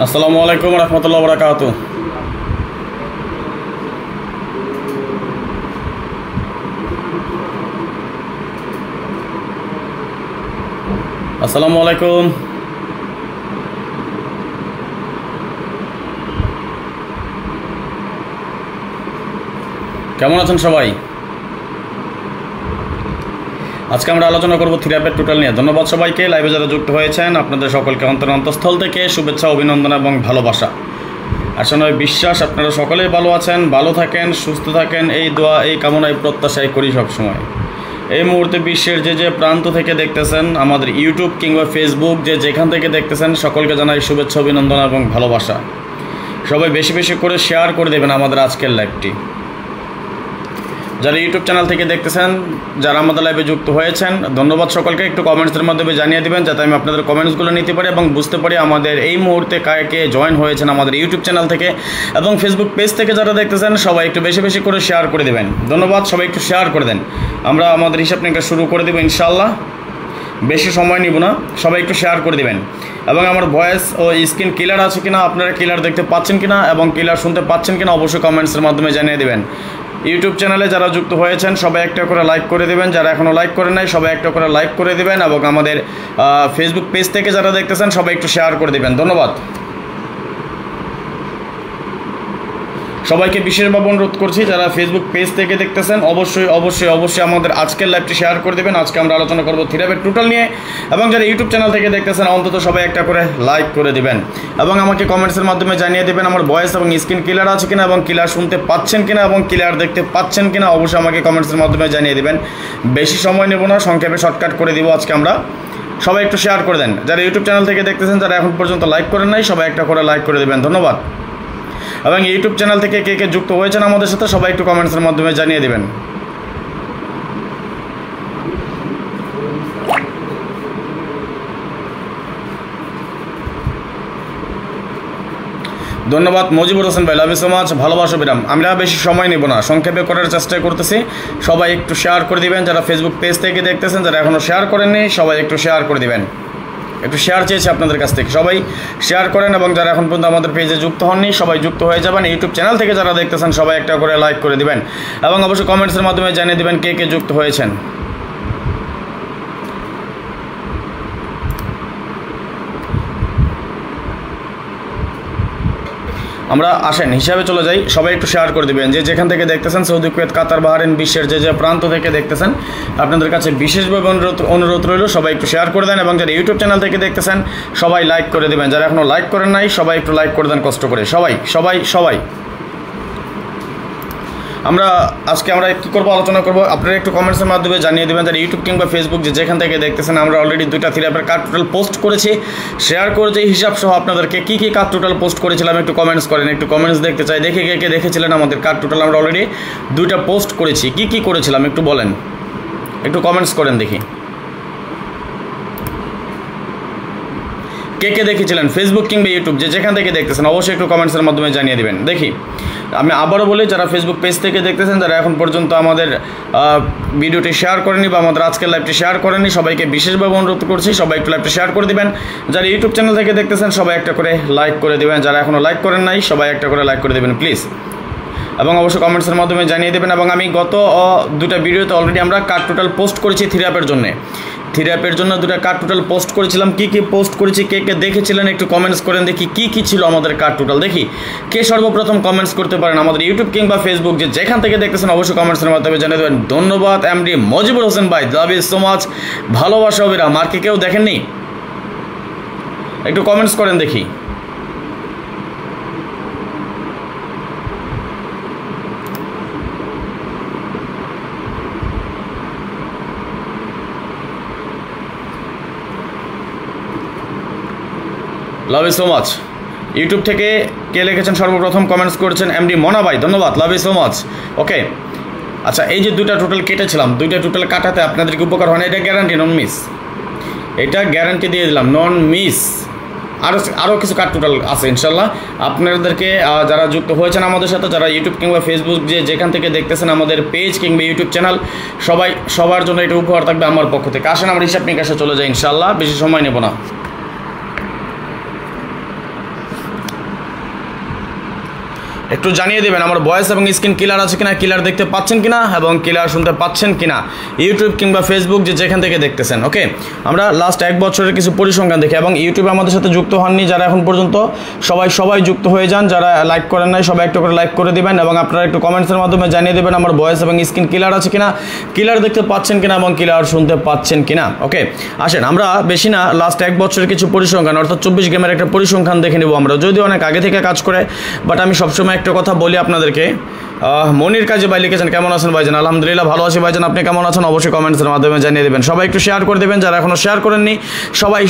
আসসালামু আলাইকুম রহমতুল্লাহ বরকাত। আসসালামু আলাইকুম। কেমন আছেন সবাই? আজকে আমরা আলোচনা করব থ্রি অ্যাপের টোটাল নিয়ে। ধন্যবাদ সবাইকে, লাইভে যারা যুক্ত হয়েছেন আপনাদের সকলকে অন্তঃস্থল থেকে শুভেচ্ছা, অভিনন্দন এবং ভালোবাসা। আসলে বিশ্বাস আপনারা সকলেই ভালো আছেন, ভালো থাকেন, সুস্থ থাকেন, এই দোয়া এই কামনায় প্রত্যাশাই করি সবসময়। এই মুহূর্তে বিশ্বের যে প্রান্ত থেকে দেখতেছেন, আমাদের ইউটিউব কিংবা ফেসবুক যেখান থেকে দেখতেছেন, সকলকে জানাই শুভেচ্ছা, অভিনন্দন এবং ভালোবাসা। সবাই বেশি বেশি করে শেয়ার করে দেবেন আমাদের আজকের লাইভটি। যারা ইউটিউব চ্যানেল থেকে দেখতেছেন, যারা আমাদের লাইভে যুক্ত হয়েছেন, ধন্যবাদ সকলকে। একটু কমেন্টসের মাধ্যমে জানিয়ে দেবেন যাতে আমি আপনাদের কমেন্টসগুলো নিতে পারি এবং বুঝতে পারি আমাদের এই মুহূর্তে কে জয়েন হয়েছেন আমাদের ইউটিউব চ্যানেল থেকে এবং ফেসবুক পেজ থেকে যারা দেখতেছেন, সবাই একটু বেশি বেশি করে শেয়ার করে দেবেন। ধন্যবাদ, সবাই একটু শেয়ার করে দেন। আমরা আমাদের হিসাব নিকাশ শুরু করে দেবো ইনশাআল্লাহ, বেশি সময় নিব না, সবাই একটু শেয়ার করে দেবেন। এবং আমার ভয়েস ও স্ক্রিন ক্লিয়ার আছে কিনা, আপনারা ক্লিয়ার দেখতে পাচ্ছেন কিনা এবং ক্লিয়ার শুনতে পাচ্ছেন কিনা অবশ্যই কমেন্টসের মাধ্যমে জানিয়ে দেবেন। ইউটিউব চ্যানেলে যারা যুক্ত হয়েছেন সবাই একটা করে লাইক করে দেবেন, যারা এখনও লাইক করেন নাই সবাই একটা করে লাইক করে দেবেন এবং আমাদের ফেসবুক পেজ থেকে যারা দেখতেছেন সবাই একটু শেয়ার করে দেবেন। ধন্যবাদ সবাইকে। বিশেষভাবে অনুরোধ করছি যারা ফেসবুক পেজ থেকে দেখতেছেন অবশ্যই অবশ্যই অবশ্যই আমাদের আজকের লাইভটি শেয়ার করে দেবেন। আজকে আমরা আলোচনা করবো থ্রি অ্যাপের টোটাল নিয়ে। এবং যারা ইউটিউব চ্যানেল থেকে দেখতেছেন অন্তত সবাই একটা করে লাইক করে দেবেন এবং আমাকে কমেন্টসের মাধ্যমে জানিয়ে দেবেন আমার ভয়েস এবং স্ক্রিন ক্লিয়ার আছে কিনা এবং ক্লিয়ার শুনতে পাচ্ছেন কিনা এবং ক্লিয়ার দেখতে পাচ্ছেন কিনা অবশ্যই আমাকে কমেন্টসের মাধ্যমে জানিয়ে দেবেন। বেশি সময় নেব না, সংক্ষেপে শর্টকাট করে দিব আজকে আমরা। সবাই একটু শেয়ার করে দেন। যারা ইউটিউব চ্যানেল থেকে দেখতেছেন, যারা এখন পর্যন্ত লাইক করেন নাই সবাই একটা করে লাইক করে দেবেন। ধন্যবাদ। এবং ইউটিউব চ্যানেল থেকে কে যুক্ত হয়েছেন আমাদের সাথে সবাই একটু কমেন্টসের মাধ্যমে জানিয়ে দেবেন। ধন্যবাদ মজিবুর হোসেন ভাই, লাভ ইউ সো মাচ, ভালোবাসা বিরাম। আমরা বেশি সময় নেব না, সংক্ষেপে করার চেষ্টা করতেছি। সবাই একটু শেয়ার করে দিবেন। যারা ফেসবুক পেজ থেকে দেখতেছেন, যারা এখনও শেয়ার করেননি সবাই একটু শেয়ার করে দিবেন। একটু শেয়ার চেয়েছি আপনাদের কাছ থেকে, সবাই শেয়ার করেন। এবং যারা এখন পর্যন্ত আমাদের পেজে যুক্ত হননি সবাই যুক্ত হয়ে যাবেন। ইউটিউব চ্যানেল থেকে যারা দেখতেছেন সবাই একটা করে লাইক করে দিবেন এবং অবশ্যই কমেন্টসের মাধ্যমে জানিয়ে দিবেন কে যুক্ত হয়েছেন। আমরা আসেন হিসাবে চলে যাই। সবাই একটু শেয়ার করে দেবেন। যেখান থেকে দেখতেছেন, সৌদি, কুয়েত, কাতার, বাহরাইন, বিশ্বের যে প্রান্ত থেকে দেখতেছেন, আপনাদের কাছে বিশেষভাবে অনুরোধ রইল সবাই একটু শেয়ার করে দেন। এবং যারা ইউটিউব চ্যানেল থেকে দেখতেছেন সবাই লাইক করে দেবেন। যারা এখনও লাইক করেন নাই সবাই একটু লাইক করে দেন কষ্ট করে। সবাই সবাই সবাই আজকে আমরা কী করবো, আলোচনা করবো। আপনারা একটু কমেন্টসের মাধ্যমে জানিয়ে দেবেন। যারা ইউটিউব কিংবা ফেসবুক যেখান থেকে দেখতেছেন, আমরা অলরেডি 2টা থ্রি অ্যাপের কার্ড টোটাল পোস্ট করেছি, শেয়ার করেছি হিসাব সহ আপনাদেরকে কী কার্ড টোটাল পোস্ট করেছিলাম একটু কমেন্টস করেন। একটু কমেন্টস দেখতে চাই, দেখে কে দেখেছিলেন আমাদের কার্ড টোটাল। আমরা অলরেডি 2টা পোস্ট করেছি, কী করেছিলাম একটু বলেন, একটু কমেন্টস করেন দেখি কে দেখেছিলেন ফেসবুক কিংবা ইউটিউব যেখান থেকে দেখতেছেন অবশ্যই একটু কমেন্টসের মাধ্যমে জানিয়ে দেবেন। দেখি আমি আবারও বলি, যারা ফেসবুক পেজ থেকে দেখতেছেন, যারা এখন পর্যন্ত আমাদের ভিডিওটি শেয়ার করেনি বা আমাদের আজকের লাইভটি শেয়ার করেনি সবাইকে বিশেষভাবে অনুরোধ করছি সবাই একটু লাইভটি শেয়ার করে দিবেন। যারা ইউটিউব চ্যানেল থেকে দেখতেছেন সবাই একটা করে লাইক করে দেবেন। যারা এখনও লাইক করেন নাই সবাই একটা করে লাইক করে দেবেন প্লিজ। এবং অবশ্যই কমেন্টসের মাধ্যমে জানিয়ে দেবেন। এবং আমি গত 2টা ভিডিওতে অলরেডি আমরা কার্ড টোটাল পোস্ট করেছি থ্রি অ্যাপের জন্য। থ্রি অ্যাপের জন্য 2টা কার্ড টোটাল পোস্ট করেছিলাম। কী পোস্ট করেছি কে দেখেছিলেন একটু কমেন্টস করেন দেখি কী ছিল আমাদের কার্ড টোটাল। দেখি কে সর্বপ্রথম কমেন্টস করতে পারেন আমাদের ইউটিউব কিংবা ফেসবুক যেখান থেকে দেখতেছেন অবশ্যই কমেন্টসের মাধ্যমে জানিয়ে দেবেন। ধন্যবাদ এমডি মজিবুর হোসেন ভাই, লাভ ইউ সো মাচ, ভালোবাসা অবিরাম। আর কেউ দেখেননি একটু কমেন্টস করেন দেখি। Love you so much. YouTube থেকে কে লিখেছেন সর্বপ্রথম কমেন্টস করেছেন এমডি মনা ভাই, ধন্যবাদ, লাভ ইউ সো মাচ। ওকে, আচ্ছা, এই যে দুইটা টোটাল কেটেছিলাম, দুইটা টোটাল কাটাতে আপনাদেরকে উপকার হয় না, এটা গ্যারান্টি নন মিস, এটা গ্যারান্টি দিয়ে দিলাম নন মিস। আরও কিছু কাট টোটাল আছে ইনশাল্লাহ। আপনাদেরকে যারা যুক্ত হয়েছেন আমাদের সাথে, যারা ইউটিউব কিংবা ফেসবুক যেখান থেকে দেখতেছেন আমাদের পেজ কিংবা ইউটিউব চ্যানেল, সবার জন্য এটা উপহার থাকবে আমার পক্ষ থেকে। আসেন আমার হিসাব নিকাশে চলে যাই ইনশাল্লাহ, বেশি সময় নেব না। একটু জানিয়ে দেবেন আমার ভয়েস এবং স্ক্রিন ক্লিয়ার আছে কিনা, ক্লিয়ার দেখতে পাচ্ছেন কিনা এবং ক্লিয়ার শুনতে পাচ্ছেন কিনা, ইউটিউব কিংবা ফেসবুক যেখান থেকে দেখতেছেন। ওকে, আমরা লাস্ট 1 বছরের কিছু পরিসংখ্যান দেখি এবং ইউটিউবে আমাদের সাথে যুক্ত হননি যারা এখন পর্যন্ত, সবাই যুক্ত হয়ে যান। যারা লাইক করেন নাই সবাই একটু করে লাইক করে দিবেন এবং আপনারা একটু কমেন্টসের মাধ্যমে জানিয়ে দেবেন আমার ভয়েস এবং স্ক্রিন ক্লিয়ার আছে কিনা, ক্লিয়ার দেখতে পাচ্ছেন কিনা এবং ক্লিয়ার শুনতে পাচ্ছেন কিনা। ওকে, আসেন আমরা বেশি না, লাস্ট 1 বছরের কিছু পরিসংখ্যান অর্থাৎ 24 গেমের একটা পরিসংখ্যান দেখে নেব আমরা, যদিও অনেক আগে থেকে কাজ করে, বাট আমি সবসময় একটা কথা বলি আপনাদেরকে। মনির কাজী ভাই লিখেছেন, কেমন আছেন ভাইজান? আলহামদুলিল্লাহ ভালো আছি ভাইজান, আপনি কেমন আছেন? অবশ্যই কমেন্টসের মাধ্যমে জানিয়ে দেবেন। সবাই একটু শেয়ার করে দেবেন, যারা এখনও শেয়ার করেননি সবাই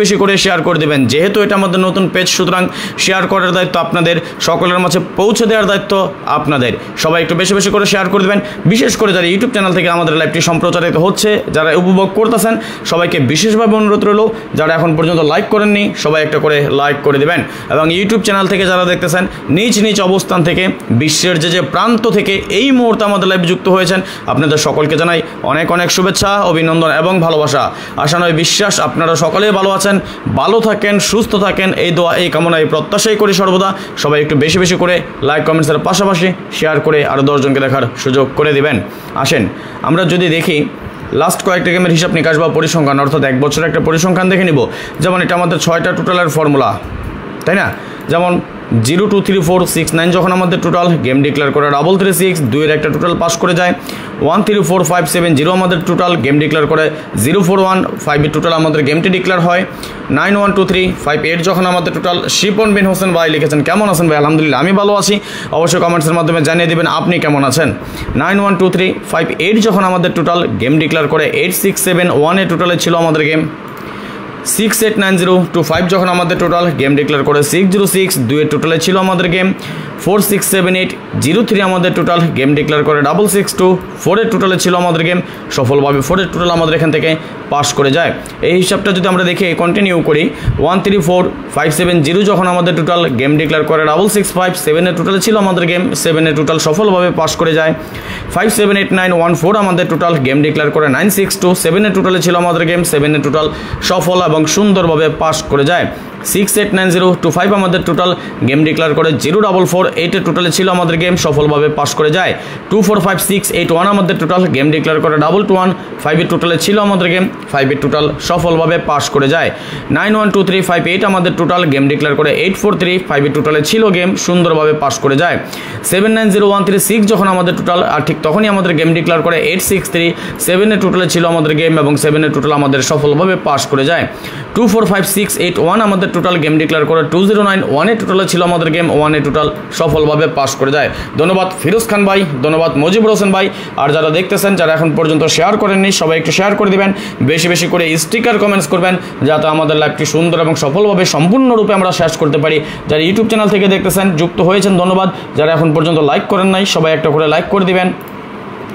বেশি করে শেয়ার করে দেবেন। যেহেতু এটা আমাদের নতুন পেজ, সুতরাং শেয়ার করার দায়িত্ব আপনাদের, সকলের মাঝে পৌঁছে দেওয়ার দায়িত্ব আপনাদের। সবাই একটু বেশি করে শেয়ার করে দেবেন, বিশেষ করে যারা ইউটিউব চ্যানেল থেকে আমাদের লাইভটি সম্প্রচারিত হচ্ছে, যারা উপভোগ করতেছেন সবাইকে বিশেষভাবে অনুরোধ রইল, যারা এখন পর্যন্ত লাইক করেননি সবাই একটা করে লাইক করে দেবেন। এবং ইউটিউব চ্যানেল থেকে যারা দেখতেছেন নিজ অবস্থান থেকে, বিশ্বের যে প্রান্ত থেকে এই মুহূর্তে আমাদের লাইভ যুক্ত হয়েছেন, আপনাদের সকলকে জানাই অনেক শুভেচ্ছা, অভিনন্দন এবং ভালোবাসা। আশা নয় বিশ্বাস আপনারা সকলেই ভালো আছেন, ভালো থাকেন, সুস্থ থাকেন, এই দোয়া এই কামনা এই প্রত্যাশাই করি সর্বদা। সবাই একটু বেশি করে লাইক কমেন্টসের পাশাপাশি শেয়ার করে আরও 10 জনকে দেখার সুযোগ করে দিবেন। আসেন আমরা যদি দেখি লাস্ট কয়েকটা গেমের হিসাব নিকাশ বা পরিসংখ্যান, অর্থাৎ 1 বছরের একটা পরিসংখ্যান দেখে নিব। যেমন এটা আমাদের 6টা টোটালের ফর্মুলা, তাই না? যেমন 0 2 3 4 6 9 যখন আমাদের টোটাল গেম ডিক্লেয়ার করে 3 3 6 2 এর একটা টোটাল পাস করে যায়। 1 3 4 5 7 0 আমাদের টোটাল গেম ডিক্লেয়ার করে 0 4 1 5 এর টোটাল আমাদের গেমটি ডিক্লেয়ার হয়। 9 1 2 3 5 8 যখন আমাদের টোটাল। শিপন বিন হোসেন ভাই লিখেছেন, কেমন আছেন ভাই? আলহামদুলিল্লাহ আমি ভালো আছি, অবশ্যই কমেন্টসের মাধ্যমে জানিয়ে দেবেন আপনি কেমন আছেন। 9 1 2 3 5 8 যখন আমাদের টোটাল গেম ডিক্লেয়ার করে 8 6 7 1 এর টোটালে ছিল আমাদের গেম। 6 8 9 0 2 5 যখন আমাদের টোটাল গেম ডিক্লেয়ার করে 6 0 6 2 এর টোটালে ছিল আমাদের গেম। 4 6 7 8 0 3 আমাদের টোটাল গেম ডিক্লেয়ার করে 6 6 2 4 এর টোটালে ছিল আমাদের গেম। সফলভাবে 4 এর টোটাল আমাদের এখান থেকে পাস করে যায়। এই হিসাবটা যদি আমরা দেখি কন্টিনিউ করি, 1 3 4 5 7 0 যখন আমাদের টোটাল গেম ডিক্লেয়ার করে 6 6 5 7 এর টোটালে ছিল আমাদের গেম। 7 এর টোটাল সফলভাবে পাস করে যায়। 5 7 8 9 1 4 আমাদের টোটাল গেম ডিক্লেয়ার করে 9 6 2 7 এর টোটালে ছিল আমাদের গেম। 7 এর টোটাল সফল এবং সুন্দরভাবে পাস করে যায়। 6 8 9 0 2 5 আমাদের টোটাল গেম ডিক্লেয়ার করে 0 4 4 8 এর টোটালে ছিল আমাদের গেম, সফলভাবে পাস করে যায়। 2 4 5 6 8 1 আমাদের টোটাল গেম ডিক্লেয়ার করে 2 2 1 5 এর টোটালে ছিল আমাদের গেম। 5 এর টোটাল সফলভাবে পাস করে যায়। 9 1 2 3 5 8 আমাদের টোটাল গেম ডিক্লেয়ার করে 8 4 3 5 এর টোটালে ছিল গেম, সুন্দরভাবে পাস করে যায়। 7 9 0 1 3 6 যখন আমাদের টোটাল, আর ঠিক তখনই আমাদের গেম ডিক্লেয়ার করে 8 6 3 7 এর টোটালে ছিল আমাদের গেম এবং 7 এর টোটাল আমাদের সফলভাবে পাস করে যায়। 2 4 5 6 8 1 আমাদের টোটাল গেম ডিক্লেয়ার করে 2 0 9 1 এর টোটালে ছিল আমাদের গেম। 1 এর টোটাল সফলভাবে পাস করে যায়। ধন্যবাদ ফিরোজ খান ভাই, ধন্যবাদ মজিবুর হোসেন ভাই। আর যারা দেখতেছেন, যারা এখন পর্যন্ত শেয়ার করেননি সবাই একটু শেয়ার করে দিবেন, বেশি করে স্টিকার কমেন্টস করবেন, যাতে আমাদের লাইভটি সুন্দর এবং সফলভাবে সম্পূর্ণরূপে আমরা শেষ করতে পারি। যারা ইউটিউব চ্যানেল থেকে দেখতেছেন যুক্ত হয়েছেন ধন্যবাদ, যারা এখন পর্যন্ত লাইক করেন নাই সবাই একটা করে লাইক করে দিবেন,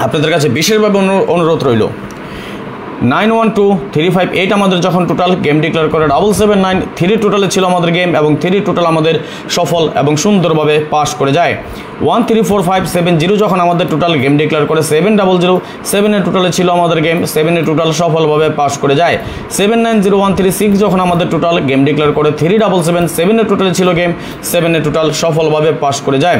আপনাদের কাছে বিশেষভাবে অনুরোধ রইল। 9 1 2 3 5 8 আমাদের যখন টোটাল গেম ডিক্লেয়ার করে 7 7 9 3 টোটালে ছিল আমাদের গেম এবং 3 টোটাল আমাদের সফল এবং সুন্দরভাবে পাস করে যায়। 1 3 4 5 7 0 যখন আমাদের টোটাল গেম ডিক্লেয়ার করে 7 0 0 7 এর টোটালে ছিল আমাদের গেম। 7 এর টোটাল সফলভাবে পাস করে যায়। 7 9 0 1 3 6 যখন আমাদের টোটাল গেম ডিক্লেয়ার করে 3 7 7 7 এর টোটালে ছিল গেম। 7 এর টোটাল সফলভাবে পাস করে যায়।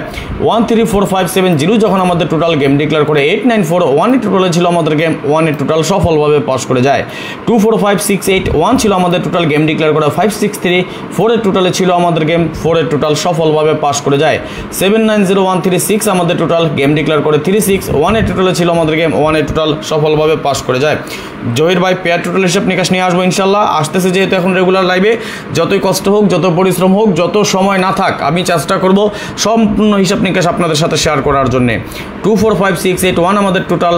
1 3 4 5 7 0 যখন আমাদের টোটাল গেম ডিক্লেয়ার করে 8 9 4 1 এর টোটালে ছিল আমাদের গেম। 1 এর টোটাল সফলভাবে পাস করে যায়। 2 4 5 6 8 1 ছিল আমাদের টোটাল গেম ডিক্লেয়ার করা। 5 6 3 4 এর টোটালে ছিল আমাদের গেম। 4 এর টোটাল সফলভাবে পাস করে যায়। 7 9 0 1 3 6 আমাদের টোটাল গেম ডিক্লেয়ার করে 3 6 1 এর টোটালে ছিল আমাদের গেম। 1 এর টোটাল সফলভাবে পাস করে যায়। জহির ভাই পেয়ার টোটাল হিসাব নিকাশ নিয়ে আসবো ইনশাল্লাহ, আসতেছে যেহেতু এখন রেগুলার লাইভে, যতই কষ্ট হোক, যত পরিশ্রম হোক, যত সময় না থাক, আমি চেষ্টা করব সম্পূর্ণ হিসাব নিকাশ আপনাদের সাথে শেয়ার করার জন্য। 2 4 5 6 8 1 আমাদের টোটাল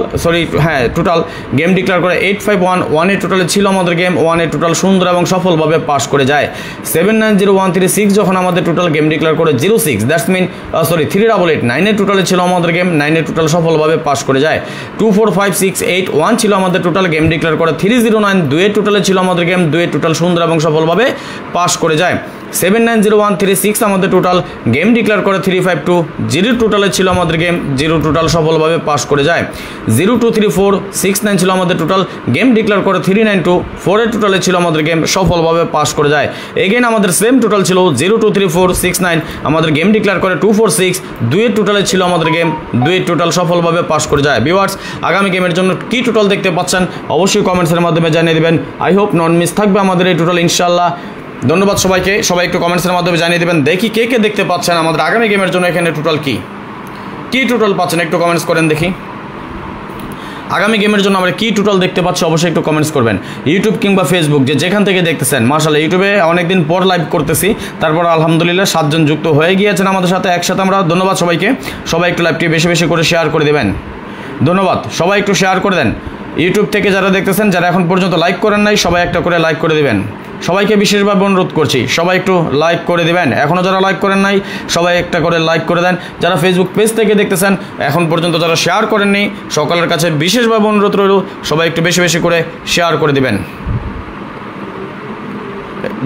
টোটাল গেম ডিক্লেয়ার করে 8 7851 1 এর টোটালে ছিল আমাদের গেম 1 এর টোটাল সুন্দর এবং সফলভাবে পাস করে যায়। 790136 যখন আমাদের টোটাল গেম ডিক্লেয়ার করে 06 দ্যাটস মিন 3888 9 এর টোটালে ছিল আমাদের গেম 9 এর টোটাল সফলভাবে পাস করে যায়। 245681 ছিল আমাদের টোটাল গেম ডিক্লেয়ার করে 309 2 এর টোটালে ছিল আমাদের গেম 2 এর টোটাল সুন্দর এবং সফলভাবে পাস করে যায়। 790136 আমাদের টোটাল গেম ডিক্লেয়ার করে 352 0 টোটালে ছিল আমাদের গেম 0 টোটাল সফলভাবে পাস করে যায়। 023469 ছিল আমাদের টোটাল গেম ডিক্লেয়ার করে 392 4 এর টোটালে ছিল আমাদের গেম সফলভাবে পাস করে যায়। এগেন আমাদের সেম টোটাল ছিল 023469 আমাদের গেম ডিক্লেয়ার করে 246 2 এর টোটালে ছিল আমাদের গেম 2 এর টোটাল সফলভাবে পাস করে যায়। ভিউয়ার্স, আগামী গেমের জন্য কি টোটাল দেখতে পাচ্ছেন অবশ্যই কমেন্টসের মাধ্যমে জানিয়ে দিবেন। আই হোপ নন মিস থাকবে আমাদের এই টোটাল ইনশাআল্লাহ। ধন্যবাদ সবাইকে, সবাই একটু কমেন্টসের মাধ্যমে জানিয়ে দেবেন দেখি কে কে দেখতে পাচ্ছেন আমাদের আগামী গেমের জন্য এখানে টোটাল কি টোটাল পাচ্ছেন একটু কমেন্টস করেন দেখি। আগামী গেমের জন্য আমরা কি টোটাল দেখতে পাচ্ছি অবশ্যই একটু কমেন্টস করবেন। ইউটিউব কিংবা ফেসবুক যেখান থেকে দেখতেছেন, মাশাআল্লাহ ইউটিউবে অনেকদিন পর লাইভ করতেছি, তারপর আলহামদুলিল্লাহ 7 জন যুক্ত হয়ে গিয়েছেন আমাদের সাথে একসাথে আমরা। ধন্যবাদ সবাইকে, সবাই একটু লাইভটি বেশি বেশি করে শেয়ার করে দেবেন। ধন্যবাদ, সবাই একটু শেয়ার করে দেন। ইউটিউব থেকে যারা দেখতেছেন, যারা এখন পর্যন্ত লাইক করেন নাই, সবাই একটা করে লাইক করে দেবেন। সবাইকে বিশেষভাবে অনুরোধ করছি সবাই একটু লাইক করে দেবেন। এখনও যারা লাইক করেন নাই সবাই একটা করে লাইক করে দেন। যারা ফেসবুক পেজ থেকে দেখতেছেন এখন পর্যন্ত যারা শেয়ার করেননি, সকলের কাছে বিশেষভাবে অনুরোধ রইল সবাই একটু বেশি বেশি করে শেয়ার করে দিবেন।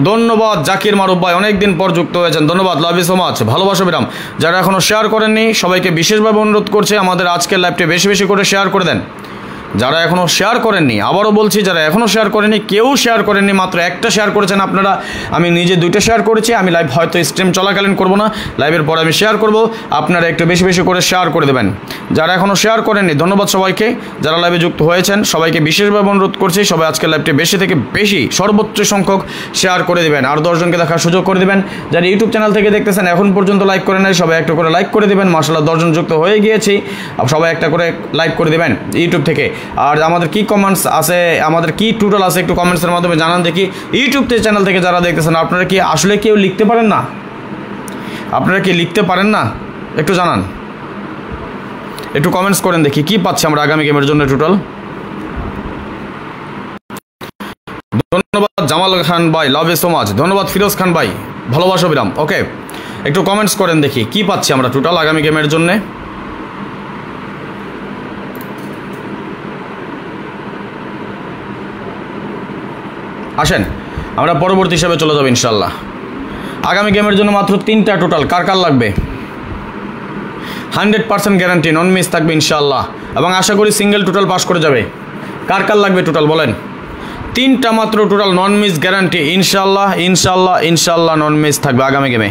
ধন্যবাদ জাকির মারুফ ভাই, অনেকদিন পর যুক্ত হয়েছেন, ধন্যবাদ, লাভ ইউ সো মাচ, ভালোবাসা বিরাম। যারা এখনও শেয়ার করেননি সবাইকে বিশেষভাবে অনুরোধ করছে আমাদের আজকের লাইভটি বেশি বেশি করে শেয়ার করে দেন। যারা এখনও শেয়ার করেননি, আবারও বলছি যারা এখনও শেয়ার করেননি, কেউ শেয়ার করেননি, মাত্র একটা শেয়ার করেছেন আপনারা। আমি নিজে 2টা শেয়ার করেছি, আমি লাইভ হয়তো স্ট্রিম চলাকালীন করব না, লাইভের পরে আমি শেয়ার করব, আপনারা একটু বেশি বেশি করে শেয়ার করে দেবেন। যারা এখনও শেয়ার করেননি ধন্যবাদ সবাইকে, যারা লাইভে যুক্ত হয়েছেন সবাইকে বিশেষভাবে অনুরোধ করছি সবাই আজকের লাইভটি বেশি থেকে বেশি সর্বোচ্চ সংখ্যক শেয়ার করে দেবেন, আর 10 জনকে দেখার সুযোগ করে দেবেন। যারা ইউটিউব চ্যানেল থেকে দেখতেছেন এখন পর্যন্ত লাইক করেন নাই সবাই একটা করে লাইক করে দেবেন। মাশাআল্লাহ 10 জন যুক্ত হয়ে গিয়েছি, সবাই একটা করে লাইক করে দেবেন ইউটিউব থেকে। আর আমাদের কি কমেন্টস আছে, আমাদের কি টোটাল আছে একটু কমেন্টসের মাধ্যমে জানান দেখি। ইউটিউব চ্যানেল থেকে যারা দেখতেছেন আপনারা কি আসলে কেউ লিখতে পারেন না? আপনারা কি লিখতে পারেন না? একটু জানান, একটু কমেন্টস করেন দেখি কি পাচ্ছি আমরা আগামী গেমের জন্য টোটাল। ধন্যবাদ জামাল খান ভাই, লাভ ইউ সো মাচ, ধন্যবাদ ফিরোজ খান ভাই, ভালোবাসা বিরাম। ওকে, একটু কমেন্টস করেন দেখি কি পাচ্ছি আমরা টোটাল আগামী গেমের জন্য। আসেন আমরা পরবর্তী হিসাবে চলে যাব ইনশাল্লাহ। আগামী গেমের জন্য মাত্র 3টা টোটাল, কার কার লাগবে? 100% গ্যারান্টি, নন মিস থাকবে ইনশাল্লাহ, এবং আশা করি সিঙ্গেল টোটাল পাস করে যাবে। কার কার লাগবে টোটাল বলেন? 3টা মাত্র টোটাল, নন মিস গ্যারান্টি ইনশাল্লাহ ইনশাল্লাহ ইনশাল্লাহ, নন মিস থাকবে আগামী গেমে।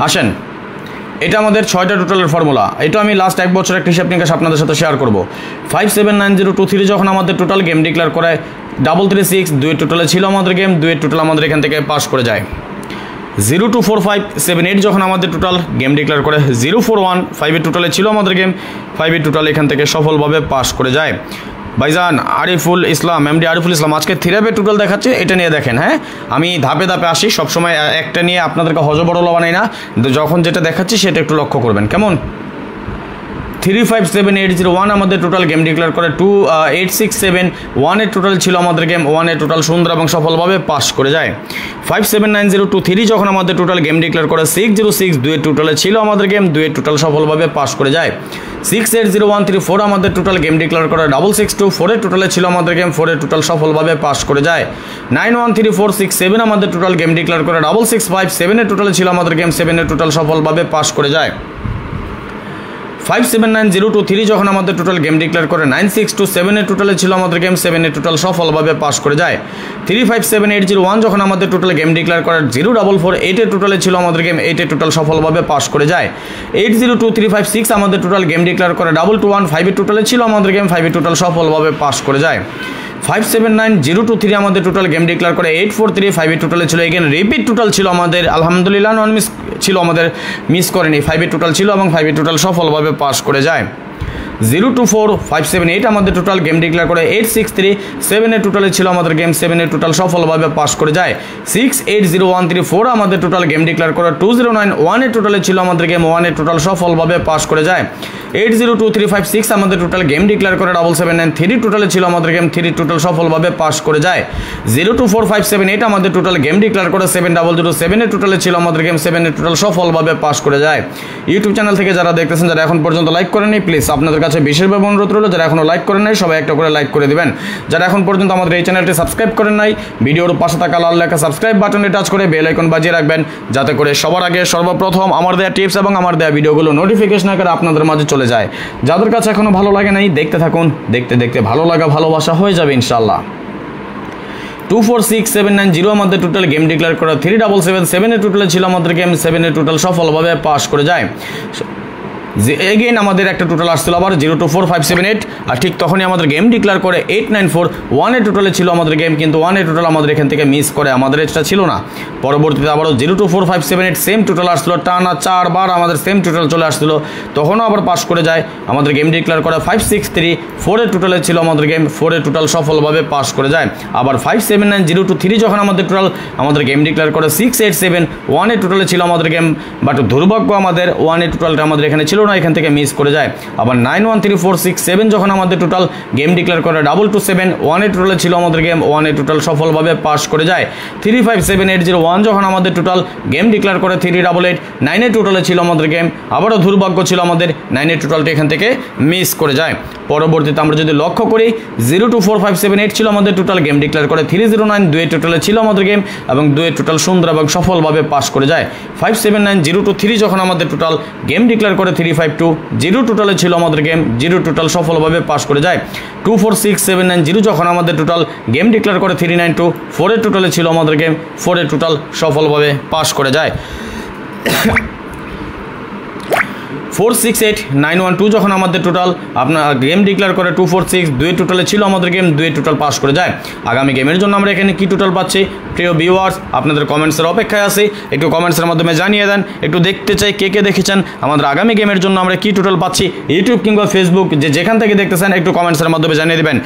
আসেন, এটা আমাদের 6টা টোটালের ফর্মুলা, এটা আমি লাস্ট 1 বছর একটা হিসাব নিকাশ আপনাদের সাথে শেয়ার করব। 579023 যখন আমাদের টোটাল গেম ডিক্লেয়ার করায় 336 2 টোটালে ছিল আমাদের গেম, 2 টোটাল আমাদের এখান থেকে পাস করে যায়। 024578 যখন আমাদের টোটাল গেম ডিক্লেয়ার করে 041 5 টোটালে ছিল আমাদের গেম, 5 টোটাল এখান থেকে সফলভাবে পাস করে যায়। ভাইজান আরিফুল ইসলাম, এমডি আরিফুল ইসলাম, আজকে থিরাপে টোটাল দেখাচ্ছে, এটা নিয়ে দেখেন। হ্যাঁ, আমি ধাপে ধাপে আসি, সবসময় একটা নিয়ে আপনাদেরকে হজবরল বানাই না, যখন যেটা দেখাচ্ছি সেটা একটু লক্ষ্য করবেন কেমন। 357801 আমাদের টোটাল গেম ডিক্লেয়ার করে 28671 এর টোটাল ছিল আমাদের গেম, 1 এর টোটাল সুন্দর এবং সফলভাবে পাস করে যায়। 579023 যখন আমাদের টোটাল গেম ডিক্লেয়ার করে 606 2 এর টোটালে ছিল আমাদের গেম, 2 এর টোটাল সফলভাবে পাস করে যায়। 680134 আমাদের টোটাল গেম ডিক্লেয়ার করে 662 4 এর টোটালে ছিল আমাদের গেম, 4 এর টোটাল সফলভাবে পাস করে যায়। 913467 আমাদের টোটাল গেম ডিক্লেয়ার করে 665 7 এর টোটালে ছিল আমাদের গেম, 7 এর টোটাল সফলভাবে পাস করে যায়। 579023 যখন আমাদের টোটাল গেম ডিক্লেয়ার করে 9627 এর টোটালে ছিল আমাদের গেম, 7 এর টোটাল সফলভাবে পাস করে যায়। 357801 যখন আমাদের টোটাল গেম ডিক্লেয়ার করে 0448 এর টোটালে ছিল আমাদের গেম, 8 এর টোটাল সফলভাবে পাস করে যায়। 802356 আমাদের টোটাল গেম ডিক্লেয়ার করে 2215 এর টোটালে ছিল আমাদের গেম, 5 এর টোটাল সফলভাবে পাস করে যায়। 579023 আমাদের টোটাল গেম ডিক্লেয়ার করে 8435 এর টোটালে ছিল, এগেন রিপিট টোটাল ছিল আমাদের, আলহামদুলিল্লাহ নন মিস ছিল আমাদের, মিস করেনি, 5 এর টোটাল ছিল এবং 5 এর টোটাল সফলভাবে পাস করে যায়। 02457 আমাদের টোটাল গেম ডিক্লেয়ার করে 8637 টোটালে ছিল আমাদের গেম 7 টোটাল সফলভাবে পাস করে যায় 680134 আমাদের টোটাল গেম ডিক্লেয়ার করে 2091 টোটালে ছিল আমাদের গেম 1 টোটাল সফলভাবে পাস করে যায় 802356 আমাদের টোটাল গেম ডিক্লেয়ার করে 7793 টোটালে ছিল আমাদের গেম 3 টোটাল সফলভাবে পাস করে যায় 024578 আমাদের টোটাল গেম ডিক্লেয়ার করে 7007 টোটালে ছিল আমাদের গেম 7 টোটাল সফলভাবে পাস করে যায়। ইউটিউব চ্যানেল থেকে যারা দেখতেছেন, যারা এখন পর্যন্ত লাইক করেননি, প্লিজ আপনাদের কাছে বিশেষভাবে অনুরোধ রইল, যারা এখনো লাইক করেন নাই সবাই একটা করে লাইক করে দিবেন। যারা এখন পর্যন্ত আমাদের এই চ্যানেলটি সাবস্ক্রাইব করেন নাই, ভিডিওর পাশে থাকা লাল লেখা সাবস্ক্রাইব বাটনে টাচ করে বেল আইকন বাজিয়ে রাখবেন, যাতে করে সবার আগে সর্বপ্রথম আমার দেয়া টিপস এবং আমার দেয়া ভিডিওগুলো নোটিফিকেশন আকারে আপনাদের মাঝে চলে যায়। যাদের কাছে এখনো ভালো লাগে নাই, দেখতে থাকুন, দেখতে দেখতে ভালো লাগা ভালোবাসা হয়ে যাবে ইনশাআল্লাহ। 246790 আমাদের টোটাল গেম ডিক্লেয়ার করা 3777 টোটালে ছিল আমাদের গেম 7 টোটাল সফলভাবে পাস করে যায়। এগেইন আমাদের একটা টোটাল আসছিল আবার 024578 আর ঠিক তখনই আমাদের গেম ডিক্লেয়ার করে 8941 টোটালে ছিল আমাদের গেম, কিন্তু 1 টোটাল আমাদের এখান থেকে মিস করে, আমাদের এটা ছিল না। পরবর্তীতে আবারও 024578 সেম টোটাল আসছিল, টানা 4 বার আমাদের সেম টোটাল চলে আসছিল, তখনও আবার পাস করে যায়। আমাদের গেম ডিক্লেয়ার করে 5634 টোটালে ছিল আমাদের গেম, 4 টোটাল সফলভাবে পাস করে যায়। আবার 579023 যখন আমাদের গেম ডিক্লেয়ার করে 6871 টোটালে ছিল আমাদের গেম, বাট দুর্ভাগ্য আমাদের 1 টোটালটা আমাদের এখানে ছিল না, এখান থেকে মিস করে যায়। আবার 913467 যখন আমাদের টোটাল গেম ডিক্লেয়ার করে 2271 টোটালে ছিল আমাদের গেম, 1 টোটাল সফলভাবে পাস করে যায়। 357801 যখন আমাদের টোটাল গেম ডিক্লেয়ার করে 3889 টোটালে ছিল আমাদের গেম, আবারও দুর্ভাগ্য ছিল আমাদের 9 টোটালটা এখান থেকে মিস করে যায়। পরবর্তীতে আমরা যদি লক্ষ্য করি 024578 ছিল আমাদের টোটাল গেম ডিক্লেয়ার করে 309 টোটালে ছিল আমাদের গেম এবং 2 টোটাল সুন্দর এবং সফলভাবে পাস করে যায়। 579023 যখন আমাদের টোটাল গেম ডিক্লেয়ার করে 3520 টোটালে ছিল আমাদের গেম, 0 টোটাল সফলভাবে পাস করে যায়। 246790 যখন আমাদের টোটাল গেম ডিক্লেয়ার করে 3924 টোটালে ছিল আমাদের গেম, 4 টোটাল সফলভাবে পাস করে যায়। 468912 যখন আমাদের টোটাল আপনার গেম ডিক্লেয়ার করে 246 টোটালে ছিল আমাদের গেম, 2 টোটাল পাস করে যায়। আগামী গেমের জন্য আমরা এখানে কি টোটাল পাচ্ছি, প্রিয় ভিউয়ার্স আপনাদের কমেন্টসের অপেক্ষায় আছি, একটু কমেন্টসের মাধ্যমে জানিয়ে দেন, একটু দেখতে চাই কে দেখেছেন আমাদের আগামী গেমের জন্য আমরা কি টোটাল পাচ্ছি। ইউটিউব কিংবা ফেসবুক যেখান থেকে দেখতেছেন একটু কমেন্টসের মাধ্যমে জানিয়ে দেবেন।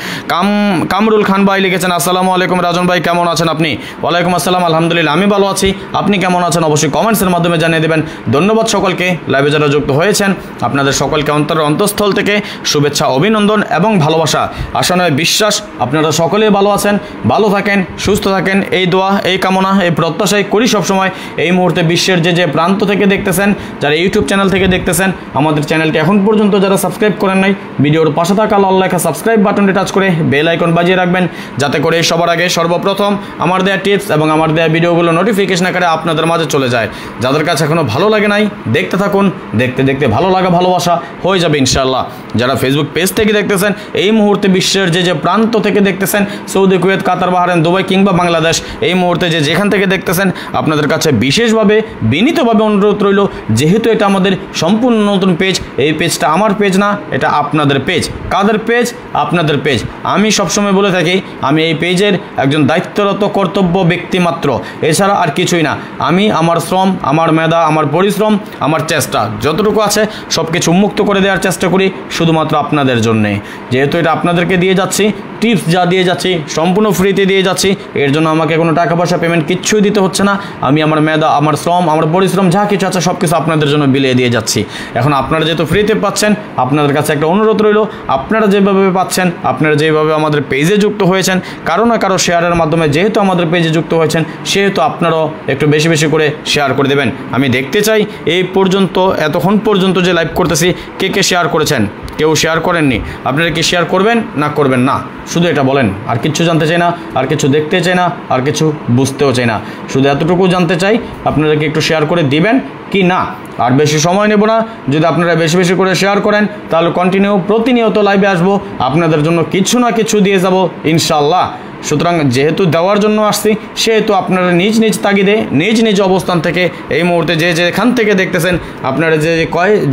কামরুল খান ভাই লিখেছেন, আসসালামু আলাইকুম রাজন ভাই, কেমন আছেন আপনি? ওয়ালাইকুম আসসালাম, আলহামদুলিল্লাহ আমি ভালো আছি, আপনি কেমন আছেন অবশ্যই কমেন্টসের মাধ্যমে জানিয়ে দেবেন। ধন্যবাদ সকলকে, লাইভে যারা যুক্ত হয়েছেন আপনাদের সকলকে অন্তরের অন্তঃস্থল থেকে শুভেচ্ছা, অভিনন্দন এবং ভালোবাসা। আশা নয় বিশ্বাস আপনারা সকলেই ভালো আছেন, ভালো থাকেন, সুস্থ থাকেন, এই দোয়া, এই কামনা, এই প্রত্যাশাই করি সবসময়। এই মুহূর্তে বিশ্বের যে প্রান্ত থেকে দেখতেছেন, যারা ইউটিউব চ্যানেল থেকে দেখতেছেন, আমাদের চ্যানেলটি এখন পর্যন্ত যারা সাবস্ক্রাইব করেন নাই, ভিডিওর পাশে থাকা লাল লেখা সাবস্ক্রাইব বাটনটি টাচ করে বেল আইকন বাজিয়ে রাখবেন, যাতে করে সবার আগে সর্বপ্রথম আমার দেয়া টিপস এবং আমার দেয়া ভিডিওগুলো নোটিফিকেশন আকারে আপনাদের মাঝে চলে যায়। যাদের কাছে এখনও ভালো লাগে নাই, দেখতে থাকুন, দেখতে দেখতে ভালো লাগা ভালোবাসা হয়ে যাবে ইনশাআল্লাহ। যারা ফেসবুক পেজ থেকে দেখতেছেন, এই মুহূর্তে বিশ্বের যে প্রান্ত থেকে দেখতেছেন, সৌদি, কুয়েত, কাতার, বাহরাইন, দুবাই কিংবা বাংলাদেশ, এই মুহূর্তে যেখান থেকে দেখতেছেন আপনাদের কাছে বিশেষভাবে বিনীতভাবে অনুরোধ রইল, যেহেতু এটা আমাদের সম্পূর্ণ নতুন পেজ, এই পেজটা আমার পেজ না, এটা আপনাদের পেজ। কাদের পেজ? আপনাদের পেজ। আমি সবসময় বলে থাকি আমি এই পেজের একজন দায়িত্বরত কর্তব্য ব্যক্তি মাত্র, এছাড়া আর কিছুই না। আমি আমার শ্রম, আমার মেধা, আমার পরিশ্রম, আমার চেষ্টা যতটুকু আছে সব কিছু উন্মুক্ত করে দেওয়ার চেষ্টা করি শুধুমাত্র আপনাদের জন্যে। যেহেতু এটা আপনাদেরকে দিয়ে যাচ্ছি, টিপস যা দিয়ে যাচ্ছি সম্পূর্ণ ফ্রিতে দিয়ে যাচ্ছি, এর জন্য আমাকে কোনো টাকা পয়সা পেমেন্ট কিচ্ছুই দিতে হচ্ছে না। আমি আমার মেধা, আমার শ্রম, আমার পরিশ্রম যা কিছু আছে সব কিছু আপনাদের জন্য বিলিয়ে দিয়ে যাচ্ছি। এখন আপনারা যেহেতু ফ্রিতে পাচ্ছেন, আপনাদের কাছে একটা অনুরোধ রইল, আপনারা যেভাবে পাচ্ছেন, আপনারা যেভাবে আমাদের পেজে যুক্ত হয়েছেন, কারো না কারো শেয়ারের মাধ্যমে যেহেতু আমাদের পেজে যুক্ত হয়েছেন, সেহেতু আপনারাও একটু বেশি বেশি করে শেয়ার করে দেবেন। আমি দেখতে চাই এই পর্যন্ত, এতক্ষণ পর্যন্ত যে লাইভ করতেছি, কে শেয়ার করেছেন? কেউ শেয়ার করেননি, আপনারা কি শেয়ার করবেন না করবেন না? শুধু এটা বলেন, আর কিছু জানতে চাই না, আর কিছু দেখতে চাই না, আর কিছু বুঝতেও চাই না, শুধু এতটুকু জানতে চাই আপনারা কি একটু শেয়ার করে দিবেন কি না। আর বেশি সময় নেব না, যদি আপনারা বেশি বেশি করে শেয়ার করেন তাহলে কন্টিনিউ প্রতিনিয়ত লাইভে আসবো, আপনাদের জন্য কিছু না কিছু দিয়ে যাব ইনশাআল্লাহ। সুতরাং যেহেতু দেওয়ার জন্য আসছি, সেহেতু আপনারা নিজ নিজ তাগিদে, নিজ নিজ অবস্থান থেকে এই মুহূর্তে যেখান থেকে দেখতেছেন, আপনারা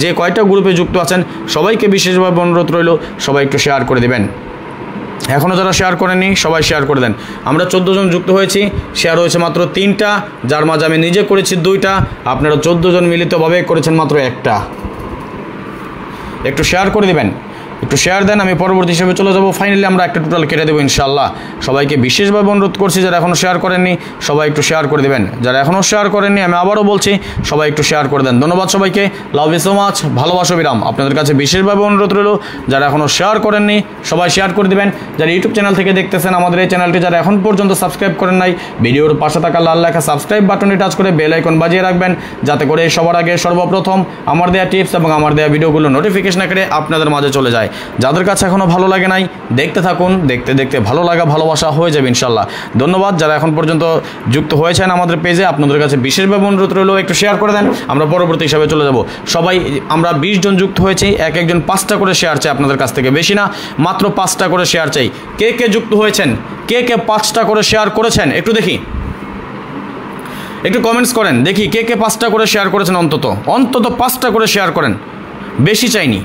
যে কয়টা গ্রুপে যুক্ত আছেন, সবাইকে বিশেষভাবে অনুরোধ রইল সবাই একটু শেয়ার করে দেবেন। এখনও যারা শেয়ার করেননি সবাই শেয়ার করে দেন। আমরা 14 জন যুক্ত হয়েছি, শেয়ার হয়েছে মাত্র 3টা, যার মাঝে আমি নিজে করেছি 2টা, আপনারা 14 জন মিলিতভাবে করেছেন মাত্র 1টা। একটু শেয়ার করে দেবেন। একটু শেয়ার দেন, আমি পরবর্তী হিসেবে চলে যাব। ফাইনালি আমরা একটা টোটাল কেটে দেবো ইনশাআল্লাহ। সবাইকে বিশেষভাবে অনুরোধ করছি যারা এখনও শেয়ার করেননি সবাই একটু শেয়ার করে দেবেন। যারা এখনও শেয়ার করেননি আমি আবারও বলছি সবাই একটু শেয়ার করে দেন। ধন্যবাদ সবাইকে, লাভ ইউ সো মাচ, ভালোবাসা বিরাম। আপনাদের কাছে বিশেষভাবে অনুরোধ রইল যারা এখনও শেয়ার করেননি সবাই শেয়ার করে দেবেন। যারা ইউটিউব চ্যানেল থেকে দেখতেছেন আমাদের এই চ্যানেলটি যারা এখন পর্যন্ত সাবস্ক্রাইব করেন নাই, ভিডিওর পাশে থাকা লাল লেখা সাবস্ক্রাইব বাটনে টাচ করে বেল আইকন বাজিয়ে রাখবেন, যাতে করে সবার আগে সর্বপ্রথম আমার দেওয়া টিপস এবং আমার দেওয়া ভিডিওগুলো নোটিফিকেশন করে আপনাদের মাঝে চলে যায়। যাদের কাছে এখনও ভালো লাগে নাই দেখতে থাকুন, দেখতে দেখতে ভালো লাগা ভালোবাসা হয়ে যাবে ইনশাল্লাহ। ধন্যবাদ যারা এখন পর্যন্ত যুক্ত হয়েছেন আমাদের পেজে, আপনাদের কাছে বিশেষভাবে অনুরোধ রইল একটু শেয়ার করে দেন। আমরা পরবর্তী হিসাবে চলে যাব। সবাই আমরা 20 জন যুক্ত হয়েছি, এক একজন 5টা করে শেয়ার চাই আপনাদের কাছ থেকে, বেশি না, মাত্র 5টা করে শেয়ার চাই। কে কে যুক্ত হয়েছেন, কে কে 5টা করে শেয়ার করেছেন একটু দেখি, একটু কমেন্টস করেন দেখি কে কে 5টা করে শেয়ার করেছেন। অন্তত 5টা করে শেয়ার করেন, বেশি চাইনি।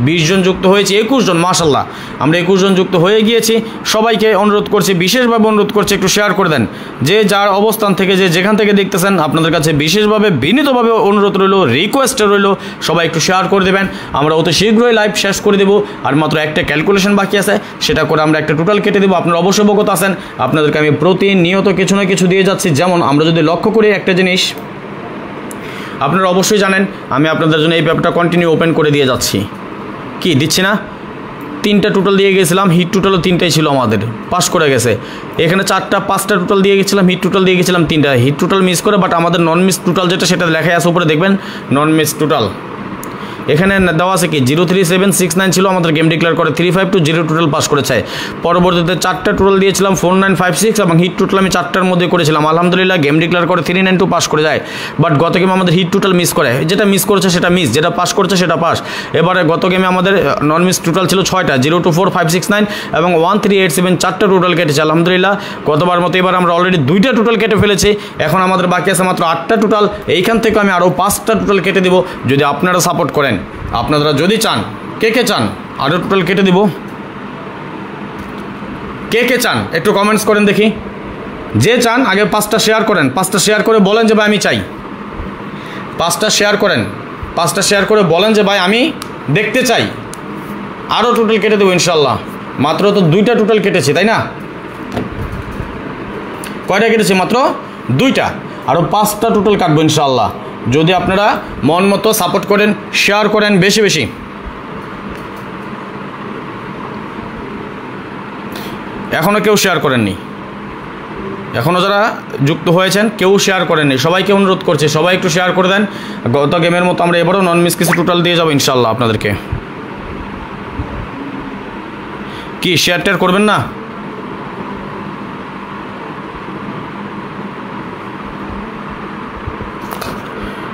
20 জন যুক্ত হয়েছে, 21 জন, মাশাল্লাহ আমরা 21 জন যুক্ত হয়ে গিয়েছি। সবাইকে অনুরোধ করছি, বিশেষভাবে অনুরোধ করছি একটু শেয়ার করে দেন। যে যার অবস্থান থেকে যে যেখান থেকে দেখতেছেন আপনাদের কাছে বিশেষভাবে বিনীতভাবে অনুরোধ রইল, রিকোয়েস্ট রইল সবাই একটু শেয়ার করে দেবেন। আমরা অতি শীঘ্রই লাইভ শেষ করে দেবো, আর মাত্র একটা ক্যালকুলেশন বাকি আছে, সেটা করে আমরা একটা টোটাল কেটে দেবো। আপনারা অবশ্যই অবগত আছেন, আপনাদেরকে আমি প্রতিনিয়ত কিছু না কিছু দিয়ে যাচ্ছি। যেমন আমরা যদি লক্ষ্য করি একটা জিনিস আপনারা অবশ্যই জানেন, আমি আপনাদের জন্য এই ব্যাপারটা কন্টিনিউ ওপেন করে দিয়ে যাচ্ছি। কি দিচ্ছি না, 3টা টোটাল দিয়ে গেছিলাম, হিট টোটালও 3টাই ছিল আমাদের, পাস করে গেছে। এখানে 5টা টোটাল দিয়ে গেছিলাম, হিট টোটাল দিয়ে গেছিলাম 3টা, হিট টোটাল মিস করে, বাট আমাদের নন মিস টোটাল যেটা সেটা লেখাই আছে উপরে দেখবেন, নন মিস টোটাল। এখানে দেওয়া আছে কি 03769 ছিল আমাদের, গেম ডিক্লেয়ার করে 352 টোটাল পাস করেছে। পরবর্তীতে 4টা টোটাল দিয়েছিলাম 4956 এবং হিট টোটাল আমি 4টার মধ্যে করেছিলাম। আলহামদুলিল্লাহ গেম ডিক্লেয়ার করে 392 পাস করে যায়। বাট গত গেমে আমাদের হিট টোটাল মিস করে, যেটা মিস করেছে সেটা মিস, যেটা পাস করেছে সেটা পাস। এবারে গত গেমে আমাদের নন মিস টোটাল ছিল 6টা, 024569 এবং 1387, 4টা টোটাল কেটেছে। আলহামদুলিল্লাহ গতবার মতো এবার আমরা অলরেডি 2টা টোটাল কেটে ফেলেছি। এখন আমাদের বাকি আছে মাত্র 8টা টোটাল। এইখান থেকে আমি আরও 5টা টোটাল কেটে দেবো যদি আপনারা সাপোর্ট করেন। আপনারা যদি চান, কে কে চান আরও টোটাল কেটে দিব, কে কে চান একটু কমেন্টস করেন দেখি। যে চান আগে 5টা শেয়ার করেন, 5টা শেয়ার করে বলেন যে ভাই আমি চাই। 5টা শেয়ার করেন, 5টা শেয়ার করে বলেন যে ভাই আমি দেখতে চাই, আরও টোটাল কেটে দেবো ইনশাল্লাহ। মাত্র তো 2টা টোটাল কেটেছি তাই না, কয়টা কেটেছি মাত্র 2টা, আরও 5টা টোটাল কাটবো ইনশাল্লাহ যদি আপনারা মন মতো সাপোর্ট করেন, শেয়ার করেন বেশি বেশি। এখনও কেউ শেয়ার করেননি, এখনও যারা যুক্ত হয়েছেন কেউ শেয়ার করেননি, সবাইকে অনুরোধ করছি সবাই একটু শেয়ার করে দেন। গত গেমের মতো আমরা এবারও নন মিস কিছু টোটাল দিয়ে যাবো ইনশাল্লাহ আপনাদেরকে। কি শেয়ার টেয়ার করবেন না?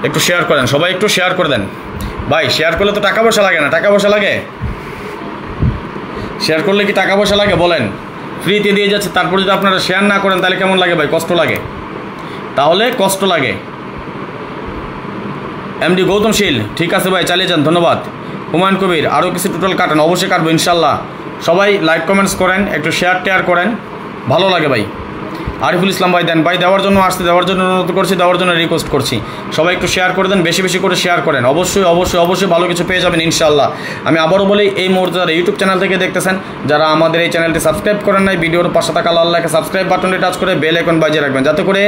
একটু শেয়ার করেন, সবাই একটু শেয়ার করে দেন ভাই। শেয়ার করলে তো টাকা পয়সা লাগে না, টাকা পয়সা লাগে? শেয়ার করলে কি টাকা পয়সা লাগে বলেন? ফ্রিতে দিয়ে যাচ্ছে, তারপর যদি আপনারা শেয়ার না করেন তাহলে কেমন লাগে ভাই? কষ্ট লাগে, তাহলে কষ্ট লাগে। এমডি গৌতমশীল ঠিক আছে ভাই, চালিয়ে যান, ধন্যবাদ। হুমায়ুন কবির আরও কিছু টোটাল কাটেন, অবশ্যই কাটবো ইনশাল্লাহ। সবাই লাইক কমেন্টস করেন, একটু শেয়ার টেয়ার করেন, ভালো লাগে ভাই। আরিফুল ইসলাম ভাই দেন, ভাই দেওয়ার জন্য আসতে, দেওয়ার জন্য অনুরোধ করছি, দেওয়ার জন্য রিকোয়েস্ট করছি। সবাই একটু শেয়ার করে দেন, বেশি বেশি করে শেয়ার করেন, অবশ্যই অবশ্যই অবশ্যই ভালো কিছু পেয়ে যাবেন ইনশাল্লাহ। আমি আবারও বলি, এই মুহূর্তে যারা ইউটিউব চ্যানেল থেকে দেখতেছেন, যারা আমাদের এই চ্যানেলটি সাবস্ক্রাইব করেন নাই, ভিডিওর পাশে থাকা লাল লেখা সাবস্ক্রাইব বাটনটি টাচ করে বেল আইকন বাজিয়ে রাখবেন, যাতে করে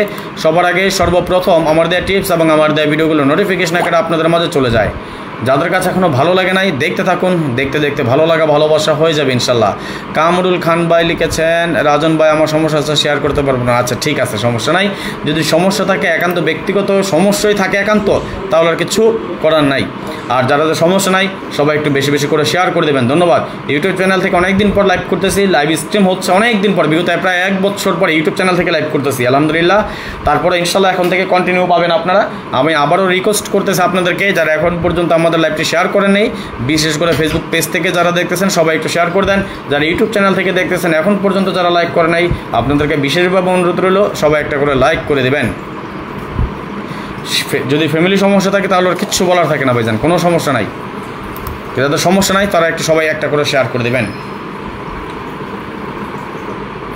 সবার আগে সর্বপ্রথম আমার দেওয়া টিপস এবং আমার দেওয়া ভিডিওগুলো নোটিফিকেশন আকারে আপনাদের মাঝে চলে যায়। যাদের কাছে এখনও ভালো লাগে নাই দেখতে থাকুন, দেখতে দেখতে ভালো লাগা ভালোবাসা হয়ে যাবে ইনশাল্লাহ। কামরুল খান ভাই লিখেছেন, রাজন ভাই আমার সমস্যা আছে শেয়ার করতে পারবো না। আচ্ছা ঠিক আছে, সমস্যা নাই। যদি সমস্যা থাকে, একান্ত ব্যক্তিগত সমস্যাই থাকে একান্ত, তাহলে আর কিছু করার নাই। আর যাদের সমস্যা নাই সবাই একটু বেশি বেশি করে শেয়ার করে দেবেন, ধন্যবাদ। ইউটিউব চ্যানেল থেকে অনেক দিন পর লাইভ করতেছি, লাইভ স্ট্রিম হচ্ছে অনেক দিন পর, বিগত প্রায় 1 বছর পর ইউটিউব চ্যানেল থেকে লাইভ করতেছি আলহামদুলিল্লাহ। তারপরে ইনশাল্লাহ এখন থেকে কন্টিনিউ পাবেন আপনারা। আমি আবারও রিকোয়েস্ট করতেছি আপনাদেরকে, যারা এখন পর্যন্ত আমাদের লাইভটি শেয়ার করেন নেই, বিশেষ করে ফেসবুক পেজ থেকে যারা দেখতেছেন সবাই একটু শেয়ার করে দেন। যারা ইউটিউব চ্যানেল থেকে দেখতেছেন এখন পর্যন্ত যারা লাইক করে নাই, আপনাদেরকে বিশেষভাবে অনুরোধ রইল সবাই একটা করে লাইক করে দেবেন। যদি ফ্যামিলি সমস্যা থাকে তাহলে আর কিচ্ছু বলার থাকে না ভাইজান, কোনো সমস্যা নাই। যাদের সমস্যা নাই তারা একটু সবাই একটা করে শেয়ার করে দেবেন।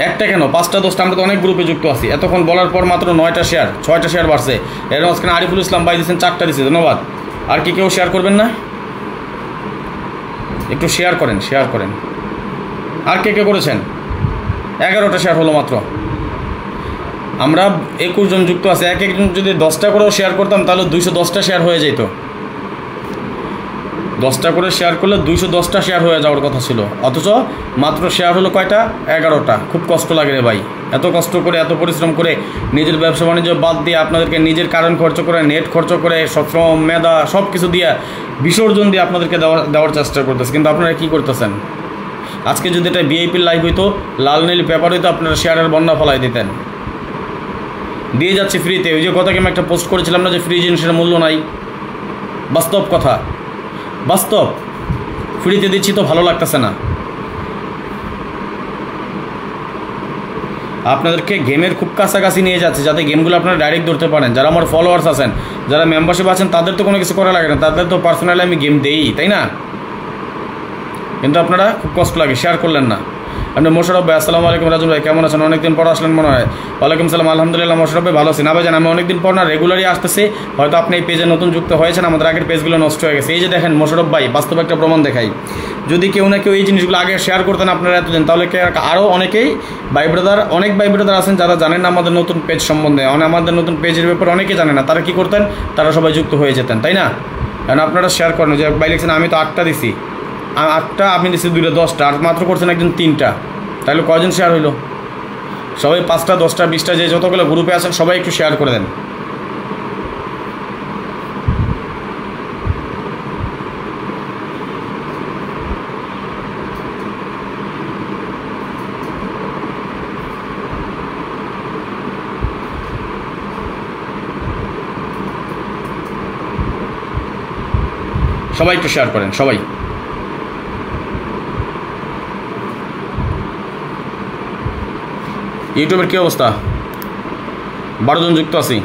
একটা কেন 5টা 10টা, আমরা তো অনেক গ্রুপে যুক্ত আছি। এতক্ষণ বলার পর মাত্র 9টা শেয়ার, 6টা শেয়ার বাড়ছে। এর মাঝখানে আরিফুল ইসলাম ভাই দিচ্ছেন 4টা দিচ্ছে, ধন্যবাদ। আর কি কেউ শেয়ার করবেন না? একটু শেয়ার করেন। আর কে করেছেন? 11টা শেয়ার হলো মাত্র। আমরা 21 জন যুক্ত আছে। একজন যদি 10টা করেও শেয়ার করতাম তাহলে 210টা শেয়ার হয়ে যেত। 10টা করে শেয়ার করলে 210টা শেয়ার হয়ে যাওয়ার কথা ছিল, অথচ মাত্র শেয়ার হলো কয়টা? 11টা। খুব কষ্ট লাগে রে ভাই, এত কষ্ট করে এত পরিশ্রম করে নিজের ব্যবসা বাণিজ্য বাদ দিয়ে আপনাদেরকে নিজের কারণ খরচ করে, নেট খরচ করে, শ্রম মেধা সব কিছু দিয়ে বিসর্জন দিয়ে আপনাদেরকে দেওয়ার চেষ্টা করতেছে, কিন্তু আপনারা কী করতেছেন? আজকে যদি এটা ভিআইপির লাইভ হইতো, লাল নীল পেপার হইতো, আপনারা শেয়ারের বন্যা ফলাই দিতেন। দিয়ে যাচ্ছে ফ্রিতে। ওই যে কথাকে আমি একটা পোস্ট করেছিলাম না যে ফ্রি জিনিসের মূল্য নাই, বাস্তব কথা, বাস্তব। ফ্রিতে দিচ্ছি তো ভালো লাগতেছে না। আপনাদেরকে গেমের খুব কাছাকাছি নিয়ে যাচ্ছে যাতে গেমগুলো আপনারা ডাইরেক্ট ধরতে পারেন। যারা আমার ফলোয়ার্স আছেন, যারা মেম্বারশিপ আছেন, তাদের তো কোনো কিছু করা লাগে না, তাদের তো পার্সোনালি আমি গেম দেই, তাই না? কিন্তু আপনারা খুব কষ্ট লাগে, শেয়ার করলেন না। আপনি মোশারফ ভাই, আসসালামু আলাইকুম। রাজুল ভাই কেমন আছেন? অনেকদিন পর আসলেন মনে হয়। ওয়ালাইকুম সালাম, আলহামদুলিল্লাহ মোশারফ ভাই ভালো আছি। না ভাইজান, আমি অনেকদিন পর না রেগুলারই আসতেছি, হয়তো আপনি এই পেজে নতুন যুক্ত হয়েছেন, আমাদের আগের পেজগুলো নষ্ট হয়ে গেছে। এই যে দেখেন মোশারফ ভাই, বাস্তব একটা প্রমাণ দেখাই। যদি কেউ না কেউ এই জিনিসগুলো আগে শেয়ার করতেন আপনারা এতদিন, তাহলে আরও অনেকেই অনেক ভাই ব্রাদার আছেন যারা জানেন না আমাদের নতুন পেজ সম্বন্ধে, আমাদের নতুন পেজের ব্যাপারে অনেকে জানে না। তারা কী করতেন? তারা সবাই যুক্ত হয়ে যেতেন, তাই না? কারণ আপনারা শেয়ার করেন। যে ভাই লিখছেন আমি তো 8টা দিছি, 8টা, আপনি দিচ্ছি 2টা 10টা, আর মাত্র করছেন একজন 3টা, তাহলে কয়জন শেয়ার হইল? সবাই 5টা 10টা 20টা যে যতগুলো গ্রুপে আছেন সবাই একটু শেয়ার করে দেন। সবাই একটু শেয়ার করেন, সবাই। ইউটিউবের কী অবস্থা? 12 জন যুক্ত আছি।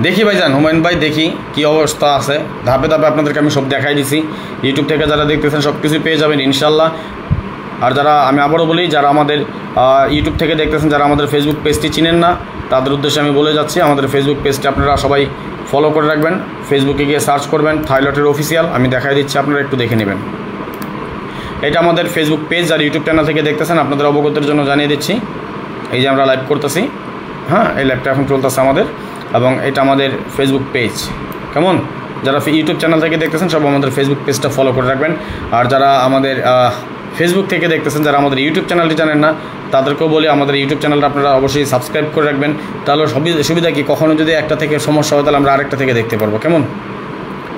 দেখি ভাইজান, হুমায়ুন ভাই দেখি কী অবস্থা আছে। ধাপে ধাপে আপনাদেরকে আমি সব দেখাই দিছি। ইউটিউব থেকে যারা দেখতেছেন সব কিছু পেয়ে যাবেন ইনশাল্লাহ। আর যারা, আমি আবারও বলি, যারা আমাদের ইউটিউব থেকে দেখতেছেন, যারা আমাদের ফেসবুক পেজটি চিনেন না, তাদের উদ্দেশ্যে আমি বলে যাচ্ছি, আমাদের ফেসবুক পেজটি আপনারা সবাই ফলো করে রাখবেন। ফেসবুকে গিয়ে সার্চ করবেন থাইলটের অফিসিয়াল, আমি দেখাই দিচ্ছি, আপনারা একটু দেখে নেবেন। এটা আমাদের ফেসবুক পেজ। আর ইউটিউব চ্যানেল থেকে দেখতেছেন আপনাদের অবগতির জন্য জানিয়ে দিচ্ছি, এই যে আমরা লাইভ করতেছি, হ্যাঁ, এই লাইভটা এখন চলতেছে আমাদের, এবং এটা আমাদের ফেসবুক পেজ। কেমন? যারা ইউটিউব চ্যানেল থেকে দেখতেছেন সব আমাদের ফেসবুক পেজটা ফলো করে রাখবেন। আর যারা আমাদের ফেসবুক থেকে দেখতেছেন, যারা আমাদের ইউটিউব চ্যানেলটি জানেন না, তাদেরকেও বলি আমাদের ইউটিউব চ্যানেলটা আপনারা অবশ্যই সাবস্ক্রাইব করে রাখবেন। তাহলে সুবিধা কি, কখনো যদি একটা থেকে সমস্যা হয় তাহলে আমরা আরেকটা থেকে দেখতে পারবো। কেমন?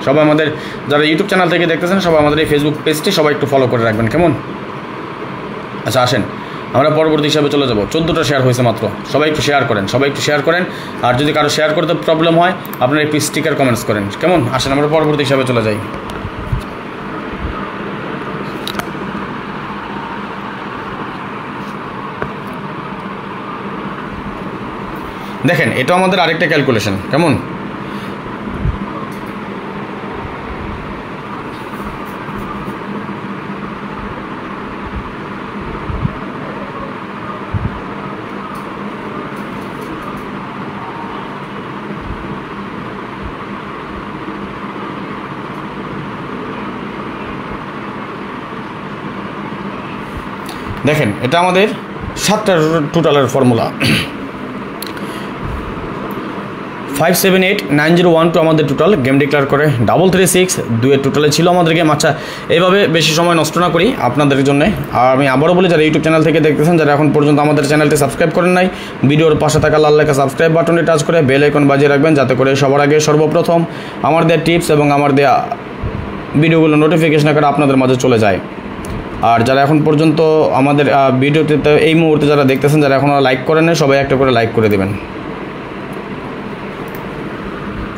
সবাই আমাদের যারা ইউটিউব চ্যানেল থেকে দেখতেছেন সবাই আমাদের এই ফেসবুক পেজটি সবাই একটু ফলো করে রাখবেন। কেমন? আচ্ছা, আসেন আমরা পরবর্তী হিসাবে চলে যাব। 14টা শেয়ার হয়েছে মাত্র। সবাই একটু শেয়ার করেন, আর যদি কারো শেয়ার করতে প্রবলেম হয় আপনারা একটু স্টিকার কমেন্টস করেন। কেমন? আসেন আমরা পরবর্তী হিসাবে চলে যাই। দেখেন, এটা আমাদের আরেকটা ক্যালকুলেশন। কেমন? দেখেন, এটা আমাদের 7টা টোটালের ফর্মুলা। 578901 আমাদের টোটাল গেম ডিক্লেয়ার করে, 336 2 টোটালে ছিল আমাদের গেম। আচ্ছা, এইভাবে বেশি সময় নষ্ট না করি আপনাদের জন্য। আর আমি আবারও বলি, যারা ইউটিউব চ্যানেল থেকে দেখতেছেন, যারা এখন পর্যন্ত আমাদের চ্যানেলটি সাবস্ক্রাইব করেন নাই, ভিডিওর পাশে থাকা লাল লেখা সাবস্ক্রাইব বাটনে টাচ করে বেল আইকন বাজিয়ে রাখবেন, যাতে করে সবার আগে সর্বপ্রথম আমার দেওয়া টিপস এবং আমার দেওয়া ভিডিওগুলো নোটিফিকেশন আকারে আপনাদের মাঝে চলে যায়। আর যারা এখন পর্যন্ত আমাদের ভিডিওটিতে এই মুহূর্তে যারা দেখতেছেন, যারা এখনও লাইক করেন না, সবাই একটা করে লাইক করে দেবেন।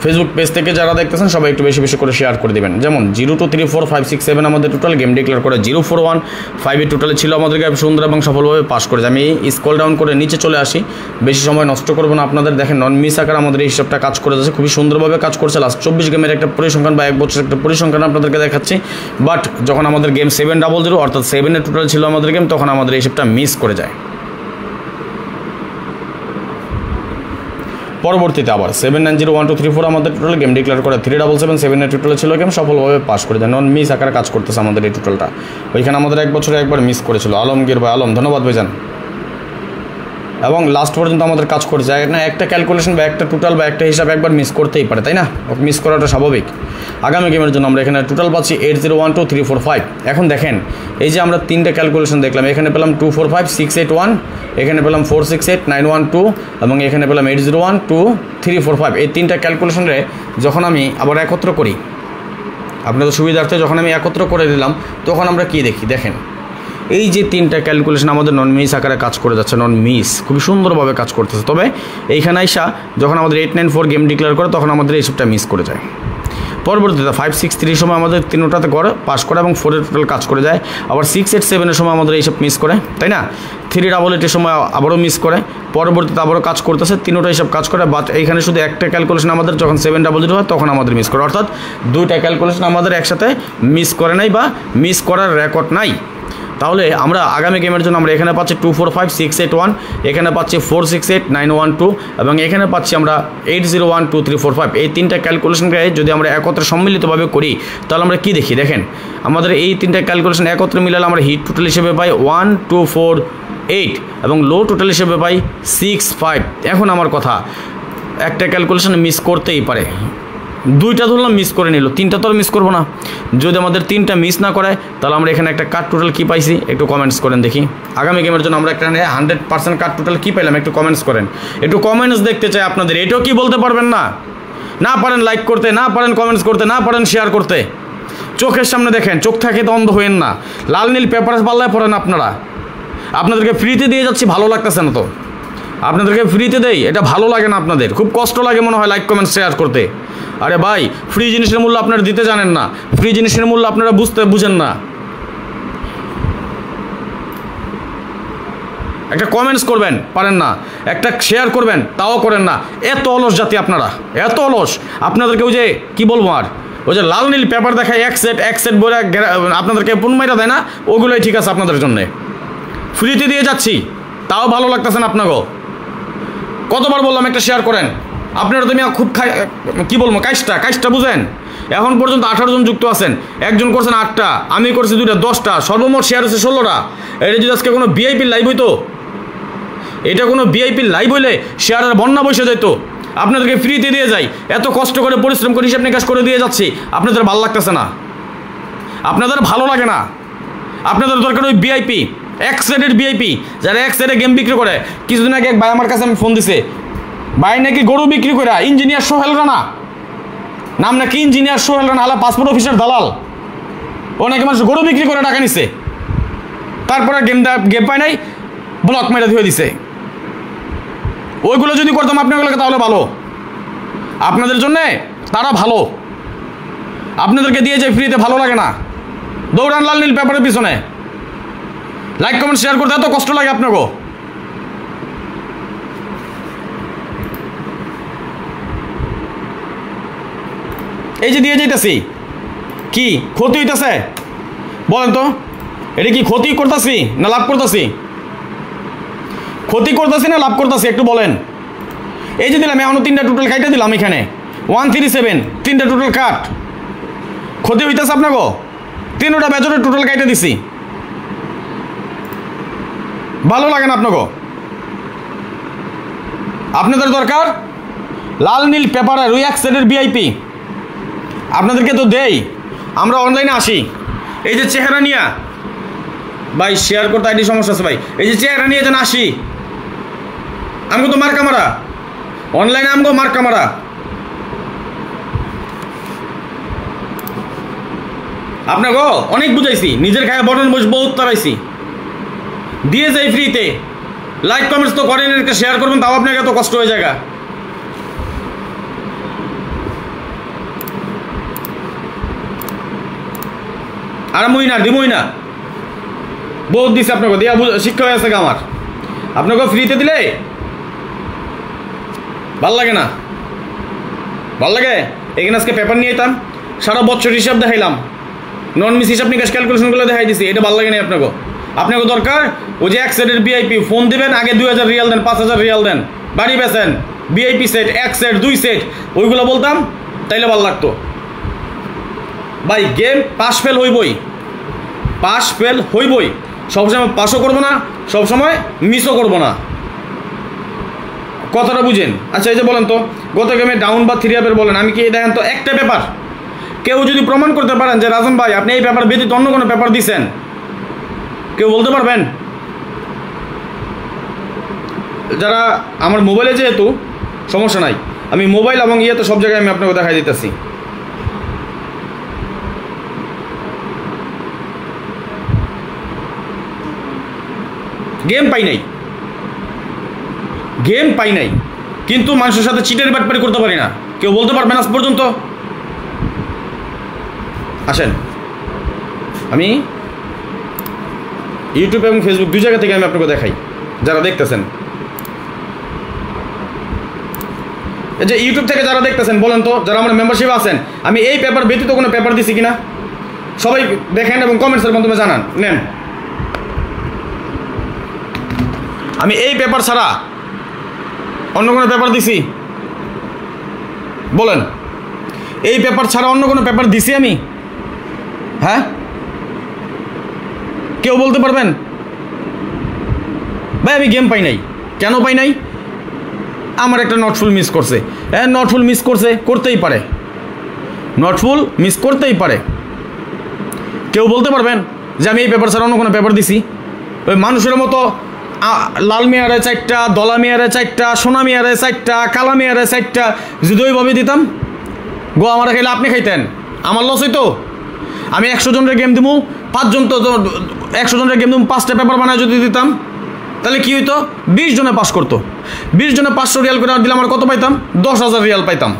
ফেসবুক পেজ থেকে যারা দেখতেছেন সবাই একটু বেশি বেশি করে শেয়ার করে দেবেন। যেমন 023456 আমাদের টোটাল গেম ডিক্লেয়ার করে, 0415 টোটালে ছিল আমাদের গেম, সুন্দর এবং সফলভাবে পাস করেছে। আমি স্ক্রল ডাউন করে নিচে চলে আসি, বেশি সময় নষ্ট করবো না আপনাদের। দেখেন, নন মিস আকার আমাদের এই হিসাবটা কাজ করে যাচ্ছে, খুবই সুন্দরভাবে কাজ করছে। লাস্ট 24 গেমের একটা পরিসংখ্যান বা 1 বছরের একটা পরিসংখ্যান আপনাদেরকে দেখাচ্ছি। বাট যখন আমাদের গেম 700 অর্থাৎ 7 টোটাল ছিল আমাদের গেম, তখন আমাদের এই হিসাবটা মিস করে যায়। পরবর্তীতে আবার 790123 আমাদের টোটাল গেম ডিক্লেয়ার করে 3777 টোটালে ছিল গেম সফলভাবে পাস করে যায়। নন মিস আকারে কাজ করতেছে আমাদের এই টোটালটা। ওইখানে আমাদের এক বছরে একবার মিস করেছিল আলমগীর ভাই, আলম ধন্যবাদ ভাইজান। এবং লাস্ট পর্যন্ত আমাদের কাজ করে যায় না, একটা ক্যালকুলেশন বা একটা টোটাল বা একটা হিসাব একবার মিস করতেই পারে, তাই না? মিস করাটা স্বাভাবিক। আগামী গেমের জন্য আমরা এখানে টোটাল পাচ্ছি 80122345। এখন দেখেন এই যে আমরা তিনটে ক্যালকুলেশন দেখলাম, এখানে পেলাম 245681, এখানে পেলাম 468912 এবং এখানে পেলাম 80122345। এই তিনটা ক্যালকুলেশনে যখন আমি আবার একত্র করি, আপনাদের সুবিধার্থে যখন আমি একত্র করে দিলাম, তখন আমরা কি দেখি দেখেন, এই যে তিনটা ক্যালকুলেশন আমাদের নন মিস আকারে কাজ করে যাচ্ছে, নন মিস খুবই সুন্দরভাবে কাজ করতেছে। তবে এইখানে আইসা যখন আমাদের 894 গেম ডিক্লেয়ার করে তখন আমাদের এইসবটা মিস করে যায়। পরবর্তীতে 563 সময় আমাদের তিনটাতে করে পাস করে এবং 4 টোটাল কাজ করে যায়। আবার 687 সময় আমাদের এইসব মিস করে, তাই না? 388 সময় আবারও মিস করে, পরবর্তীতে আবারও কাজ করতেছে, তিনটা এইসব কাজ করে। বাট এইখানে শুধু একটা ক্যালকুলেশন আমাদের যখন 700 হয় তখন আমাদের মিস করে, অর্থাৎ দুইটা ক্যালকুলেশন আমাদের একসাথে মিস করে নাই বা মিস করার রেকর্ড নাই। তাহলে আমরা আগামী গেমের জন্য আমরা এখানে পাচ্ছি 245681, এখানে পাচ্ছি 468912 এবং এখানে পাচ্ছি আমরা 80122345। এই তিনটা ক্যালকুলেশনকে যদি আমরা একত্রে সম্মিলিতভাবে করি তাহলে আমরা কি দেখি দেখেন, আমাদের এই তিনটা ক্যালকুলেশন একত্রে মিলালে আমরা হিট টোটাল হিসেবে পাই 1248 এবং লো টোটাল হিসেবে পাই 65। এখন আমার কথা, একটা ক্যালকুলেশন মিস করতেই পারে, দুইটা ধরলাম মিস করে নিল, তিনটা তো আর মিস করবো না। যদি আমাদের তিনটা মিস না করে তাহলে আমরা এখানে একটা কাট টোটাল কী পাইছি একটু কমেন্টস করেন দেখি। আগামী গেমের জন্য আমরা এখানে 100% কাট টোটাল কী পাইলাম একটু কমেন্টস করেন, একটু কমেন্টস দেখতে চাই আপনাদের। এটাও কি বলতে পারবেন না? না পারেন লাইক করতে, না পারেন কমেন্টস করতে, না পারেন শেয়ার করতে। চোখের সামনে দেখেন, চোখ থাকে তো অন্ধ হইেন না। লাল নীল পেপার পাল্লায় পড়েন আপনারা। আপনাদেরকে ফ্রিতে দিয়ে যাচ্ছি, ভালো লাগতেছে না তো? আপনাদেরকে ফ্রিতে দেই, এটা ভালো লাগে না আপনাদের? খুব কষ্ট লাগে মনে হয় লাইক কমেন্ট শেয়ার করতে। আরে ভাই, ফ্রি জিনিসের মূল্য আপনারা দিতে জানেন না, ফ্রি জিনিসের মূল্য আপনারা বুঝেন না। একটা কমেন্টস করবেন পারেন না, একটা শেয়ার করবেন তাও করেন না। এত অলস জাতি আপনারা, এত অলস। আপনাদেরকে ওই যে কী বলবো আর, ওই যে লাল নীল পেপার দেখায় এক সেট বলে আপনাদেরকে পুনমাইটা দেয় না, ওগুলোই ঠিক আছে আপনাদের জন্যে। ফ্রিতে দিয়ে যাচ্ছি তাও ভালো লাগতেছে না আপনাকেও। কতবার বললাম একটা শেয়ার করেন। আপনারা তুমি খুব কী বলবো, কাজটা বুঝেন। এখন পর্যন্ত 18 জন যুক্ত আছেন, একজন করছেন 8টা, আমি করছি 2টা, 10টা, সর্বমোট শেয়ার হচ্ছে 16টা। এটা যদি আজকে কোনো ভিআইপি লাইভ হইতো, এটা কোনো ভিআইপি লাইভ হইলে শেয়ারের বন্যা বসে যেত। আপনাদেরকে ফ্রিতে দিয়ে যাই, এত কষ্ট করে পরিশ্রম করে হিসাব নিকাশ করে দিয়ে যাচ্ছি, আপনাদের ভালো লাগতেছে না, আপনাদের ভালো লাগে না। আপনাদের দরকার ওই ভিআইপি, এক সাইডের ভিআইপি, যারা এক সাইডে গেম বিক্রি করে। কিছুদিন আগে এক ভাই আমার কাছে আমি ফোন দিছে, ভাই নাকি গরু বিক্রি করে, ইঞ্জিনিয়ার সোহেল রানা নাম, নাকি ইঞ্জিনিয়ার সোহেল রানা, আলা পাসপোর্ট অফিসের দালাল। ও নাকি মানুষ গরু বিক্রি করে টাকা নিছে, তারপরে গেম পায় নাই, ব্লক মেরে ধুয়ে দিছে। ওইগুলো যদি করতাম আপনাগুলোকে তাহলে ভালো, আপনাদের জন্যে তারা ভালো। আপনাদেরকে দিয়ে যায় ফ্রিতে, ভালো লাগে না। দৌড়ান লাল নীল পেপারের পিছনে, লাইক কমেন্ট শেয়ার করতে এত কষ্ট লাগে আপনাকে। এই যে দিয়ে যাইতেছি, কি ক্ষতি হইতেছে বলেন তো? এটা কি ক্ষতি করতেছি না লাভ করতেছি? ক্ষতি করতেছি না লাভ করতেছি একটু বলেন। এই যে দিলাম, এখনো 3টা টোটাল কাটে দিলাম, এখানে 137 3টা টোটাল কাট। ক্ষতি হইতেছে আপনাকে? 3টা বেজরের টোটাল কাটে দিছি, ভালো লাগে না আপনাকে? আপনাদের দরকার লাল নীল পেপারের ওই এক সাইডের ভিআইপি। আপনাদেরকে তো দেই, আমরা অনলাইনে আসি। এই যে চেহারা নিয়ে ভাই শেয়ার করতে আইডি সমস্যা আছে ভাই, এই যে চেহারা নিয়ে যেন আসি, আমাকে তো মার্কা মারা অনলাইনে, আমাকে মার্কা মারা। আপনাকে অনেক বুঝাইছি, নিজের খায় বটন বহুত তারাইছি, দিয়ে যাই ফ্রিতে। লাইক কমেন্টস তো করেন, একটা শেয়ার করবেন, তাও আপনাকে এত কষ্ট হয়ে যায়। আর দিমই না, বহুত দিছে আপনাকে, দিয়া শিক্ষা হয়ে আছে আমার। আপনাকে ফ্রিতে দিলে ভাল লাগে না? ভাল লাগে? এখানে আজকে পেপার নিয়ে যেতাম, সারা বছর হিসাব দেখাইলাম, নন মিস হিসাব নিকাশ ক্যালকুলেশনগুলো দেখাই দিছি। এটা ভাল লাগে না আপনাকে? আপনাকে দরকার ওই যে এক সাইডের ভিআইপি, ফোন দিবেন, আগে 2000 রিয়াল দেন, 5000 রিয়াল দেন, বাড়ি বেচেন, ভিআইপি সেট, 1 সেট 2 সেট, ওইগুলো বলতাম তাইলে ভালো লাগতো ভাই। গেম পাস ফেল হইবই, পাস ফেল হইবই, সবসময় পাসও করবো না, সবসময় মিসও করবো না, কথাটা বুঝেন। আচ্ছা এই যে বলেন তো গত গেমে ডাউন বা 3 আপের বলেন, আমি কি দেখেন তো একটা পেপার কেউ যদি প্রমাণ করতে পারেন যে রাজন ভাই আপনি এই পেপার ব্যতীত অন্য কোনো পেপার দিচ্ছেন, কেউ বলতে পারবেন? যারা আমার মোবাইলে যেহেতু সমস্যা নাই, আমি মোবাইল এবং ইয়েতে সব জায়গায় আমি আপনাকে দেখাই দিতেছি। গেম পাই নাই, গেম পাই নাই, কিন্তু মানুষের সাথে চিটের বাটপারি করতে পারি না। কেউ বলতে পারবেন আজ পর্যন্ত? আসেন, আমি ইউটিউব এবং ফেসবুক 2 জায়গা থেকে আমি আপনাকে দেখাই, যারা দেখতেছেন। এই যে ইউটিউব থেকে যারা দেখতেছেন বলেন তো, যারা আমার মেম্বারশিপ আছেন, আমি এই পেপার ব্যতীত কোনো পেপার দিছি কিনা সবাই দেখেন এবং কমেন্টসের মাধ্যমে জানান। নেন, আমি এই পেপার ছাড়া অন্য কোনো পেপার দিছি? বলেন, এই পেপার ছাড়া অন্য কোনো পেপার দিছি আমি? হ্যাঁ, কেউ বলতে পারবেন? ভাই আমি গেম পাই নাই। কেন পাই নাই? আমার একটা নটফুল মিস করছে। হ্যাঁ, নটফুল মিস করছে, করতেই পারে, নটফুল মিস করতেই পারে। কেউ বলতে পারবেন যে আমি এই পেপার ছাড়া অন্য কোনো পেপার দিছি? ওই মানুষের মতো লাল মেয়ারে 4টা, দলা মেয়ারে 4টা, সোনা মেয়ারে 4টা, কালা মেয়ারে 4টা যদি ওইভাবে দিতাম, গো আমার খাইলে আপনি খাইতেন, আমার লস হইতো। আমি 100 জনের গেম দিব, 5 জন তো 100 জনের গেম দিব, 5টা পেপার বানায় যদি দিতাম তাহলে কি হইতো? 20 জনে পাস করতো। 20 জনে 500 রিয়াল করে দিলে আমার কত পাইতাম? 10,000 রিয়াল পাইতাম।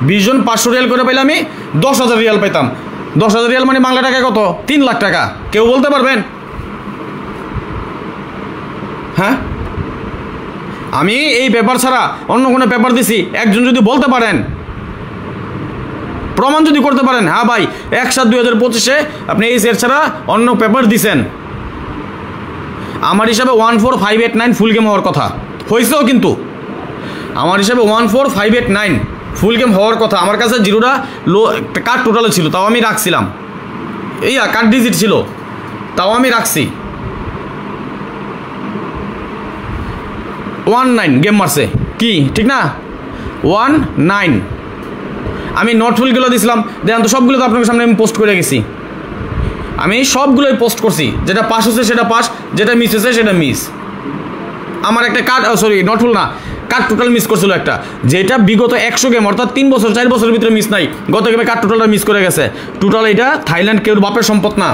20 জন 500 রিয়াল করে পাইলে আমি 10,000 রিয়াল পাইতাম। 10,000 রিয়াল মানে বাংলা টাকায় কত? 3 লাখ টাকা। কেউ বলতে পারবেন? হ্যাঁ, আমি এই পেপার ছাড়া অন্য কোনো পেপার দিছি, একজন যদি বলতে পারেন, প্রমাণ যদি করতে পারেন, হ্যাঁ ভাই 1/7/2025 আপনি এই সেট ছাড়া অন্য পেপার দিছেন, আমার হিসাবে 14589 ফুল গেম হওয়ার কথা। হয়েছেও কিন্তু আমার হিসাবে 14589 ফুল গেম হওয়ার কথা। আমার কাছে জিরোটা কার্ড টোটালে ছিল, তাও আমি রাখছিলাম। এই কার্ড ডিজিট ছিল, তাও আমি রাখছি। 19 গেম মারছে, কি ঠিক না? 19 আমি নটফুলগুলো দিছিলাম, দেখেন তো সবগুলো তো আপনাদের সামনে আমি পোস্ট করে গেছি। আমি সবগুলোই পোস্ট করছি, যেটা পাস হচ্ছে সেটা পাস, যেটা মিস হচ্ছে সেটা মিস। আমার একটা কার্ড, সরি নটফুল না, কার্ড টোটাল মিস করছিল একটা, যেটা বিগত 100 গেম অর্থাৎ 3 বছর 4 বছরের ভিতরে মিস নাই। গত গেমে কার্ড টোটালটা মিস করে গেছে। টোটাল এটা থাইল্যান্ড কেউ বাপের সম্পদ না।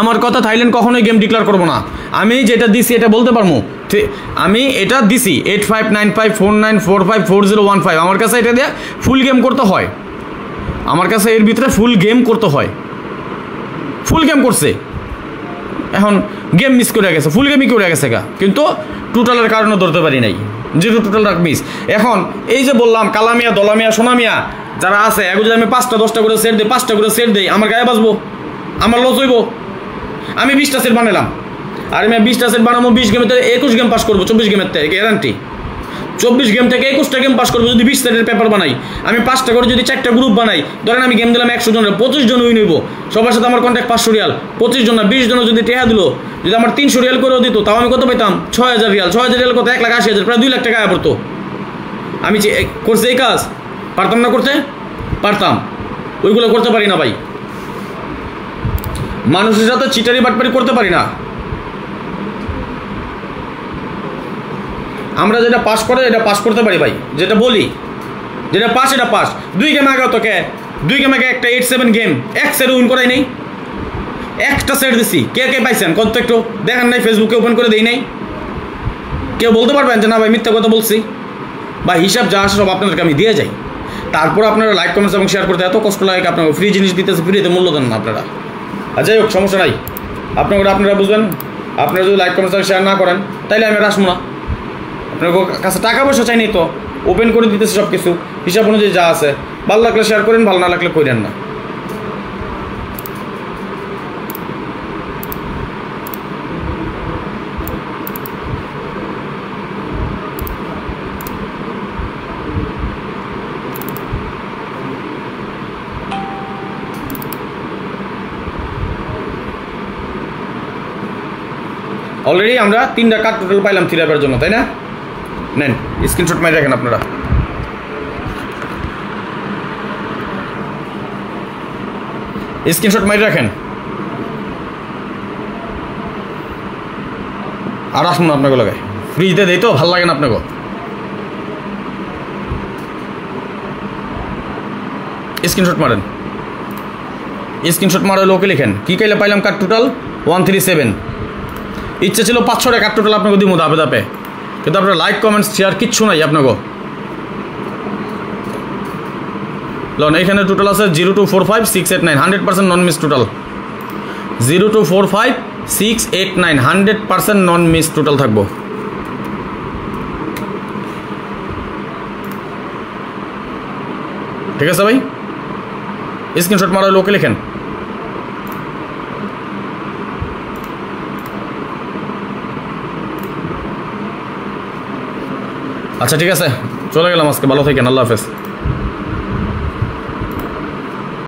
আমার কথা, থাইল্যান্ড কখনোই গেম ডিক্লেয়ার করবো না। আমি যেটা দিছি এটা বলতে পারবো, আমি এটা দিছি 859549454015। আমার কাছে এটা দিয়ে ফুল গেম করতে হয়, আমার কাছে এর ভিতরে ফুল গেম করতে হয়। ফুল গেম করছে, এখন গেম মিস করে গেছে, ফুল গেমই করে গেছে গা, কিন্তু টোটালের কারণে ধরতে পারি নাই, যেহেতু টোটালটা মিস। এখন এই যে বললাম কালামিয়া, দলামিয়া, সোনামিয়া যারা আছে, এগুলো যদি আমি 5টা 10টা করে সেট দিই, 5টা করে সেট দিই, আমার গায়ে বাঁচবো? আমার লস হইব? আমি 20টা সেট বানালাম, আর আমি 20টা সেট বানাবো, 20 গেমে 21 গেম পাস করবো, 24 গেমের থেকে গ্যারান্টি। 24 গেম থেকে 21টা গেম পাস করবো যদি 20 সেটের পেপার বানাই। আমি 5টা করে যদি 4টা গ্রুপ বানাই, ধরেন আমি গেম দিলাম 100 জনের, 25 জন উইন হইব। সবার সাথে আমার কন্ট্যাক্ট 500 রিয়াল, 25 জন না 20 জন যদি টেহা দিল, যদি আমার 300 রিয়াল করেও দিত, তাও আমি কত পাইতাম? 6,000 রিয়াল। 6,000 রিয়াল কত? 1,80,000, প্রায় 2 লাখ টাকা আয় পড়তো। আমি যে করছি এই কাজ, পারতাম না করতে? পারতাম, ওইগুলো করতে পারি না ভাই। মানুষের সাথে চিটারি বাটপারি করতে পারি না। আমরা যেটা পাস করে এটা পাস করতে পারি ভাই, যেটা বলি, যেটা পাস এটা পাস। 2 গেম আগে তোকে 2 গেম আগে একটা 8-7 গেম 1 সেট উইন করাই নেই, একটা সেট দিছি। কে কে পাইছেন কত? একটু দেখেন নাই, ফেসবুকে ওপেন করে দেই নাই। কেউ বলতে পারবেন যে না ভাই মিথ্যা কথা বলছি? বা হিসাব যা আসে সব আপনাদেরকে আমি দিয়ে যাই, তারপর আপনারা লাইক কমেন্টস এবং শেয়ার করতে এত কষ্ট লাগে, আপনাকে ফ্রি জিনিস দিতেছে, ফ্রিতে মূল্য দেন না আপনারা। আর যাই হোক, সমস্যা নাই, আপনারা বুঝবেন। আপনারা যদি লাইক কমেন্টস এবং শেয়ার না করেন তাইলে আমি আসবো না। আপনার কাছে টাকা পয়সা চাই নি তো, ওপেন করে দিতেছে সব কিছু, হিসাব অনুযায়ী যা আছে। ভালো লাগলে শেয়ার করেন, ভালো না লাগলে করেন না। অলরেডি আমরা 3টা কার্ড টোটাল পাইলাম থিরাপের জন্য, তাই না? নেন স্ক্রিনশট মারি রাখেন আপনারা। স্ক্রিনশট মারি রাখেন। আর আসুন আপনাকে লাগে ফ্রিজতে দেই তো ভালো লাগে না আপনাকে। স্ক্রিনশট মারেন, স্ক্রিনশট মারে লোকে লিখেন কী কাইলে পাইলাম কার্ড টোটাল 137। ইচ্ছে ছিল 500টা কার্ড টোটাল আপনাকে দিব ধাপে ধাপে, কিন্তু আপনার লাইক কমেন্টস শেয়ার কিচ্ছু নাই আপনাকে। লোন এখানে টোটাল আছে 0245689, 100% নন মিস টোটাল। 0245689, 100% নন মিস টোটাল থাকবো। ঠিক আছে ভাই, স্ক্রিনশট মারা লোকে লেখেন। আচ্ছা ঠিক আছে, চলে গেলাম আজকে, ভালো থাকেন, আল্লাহ হাফেজ।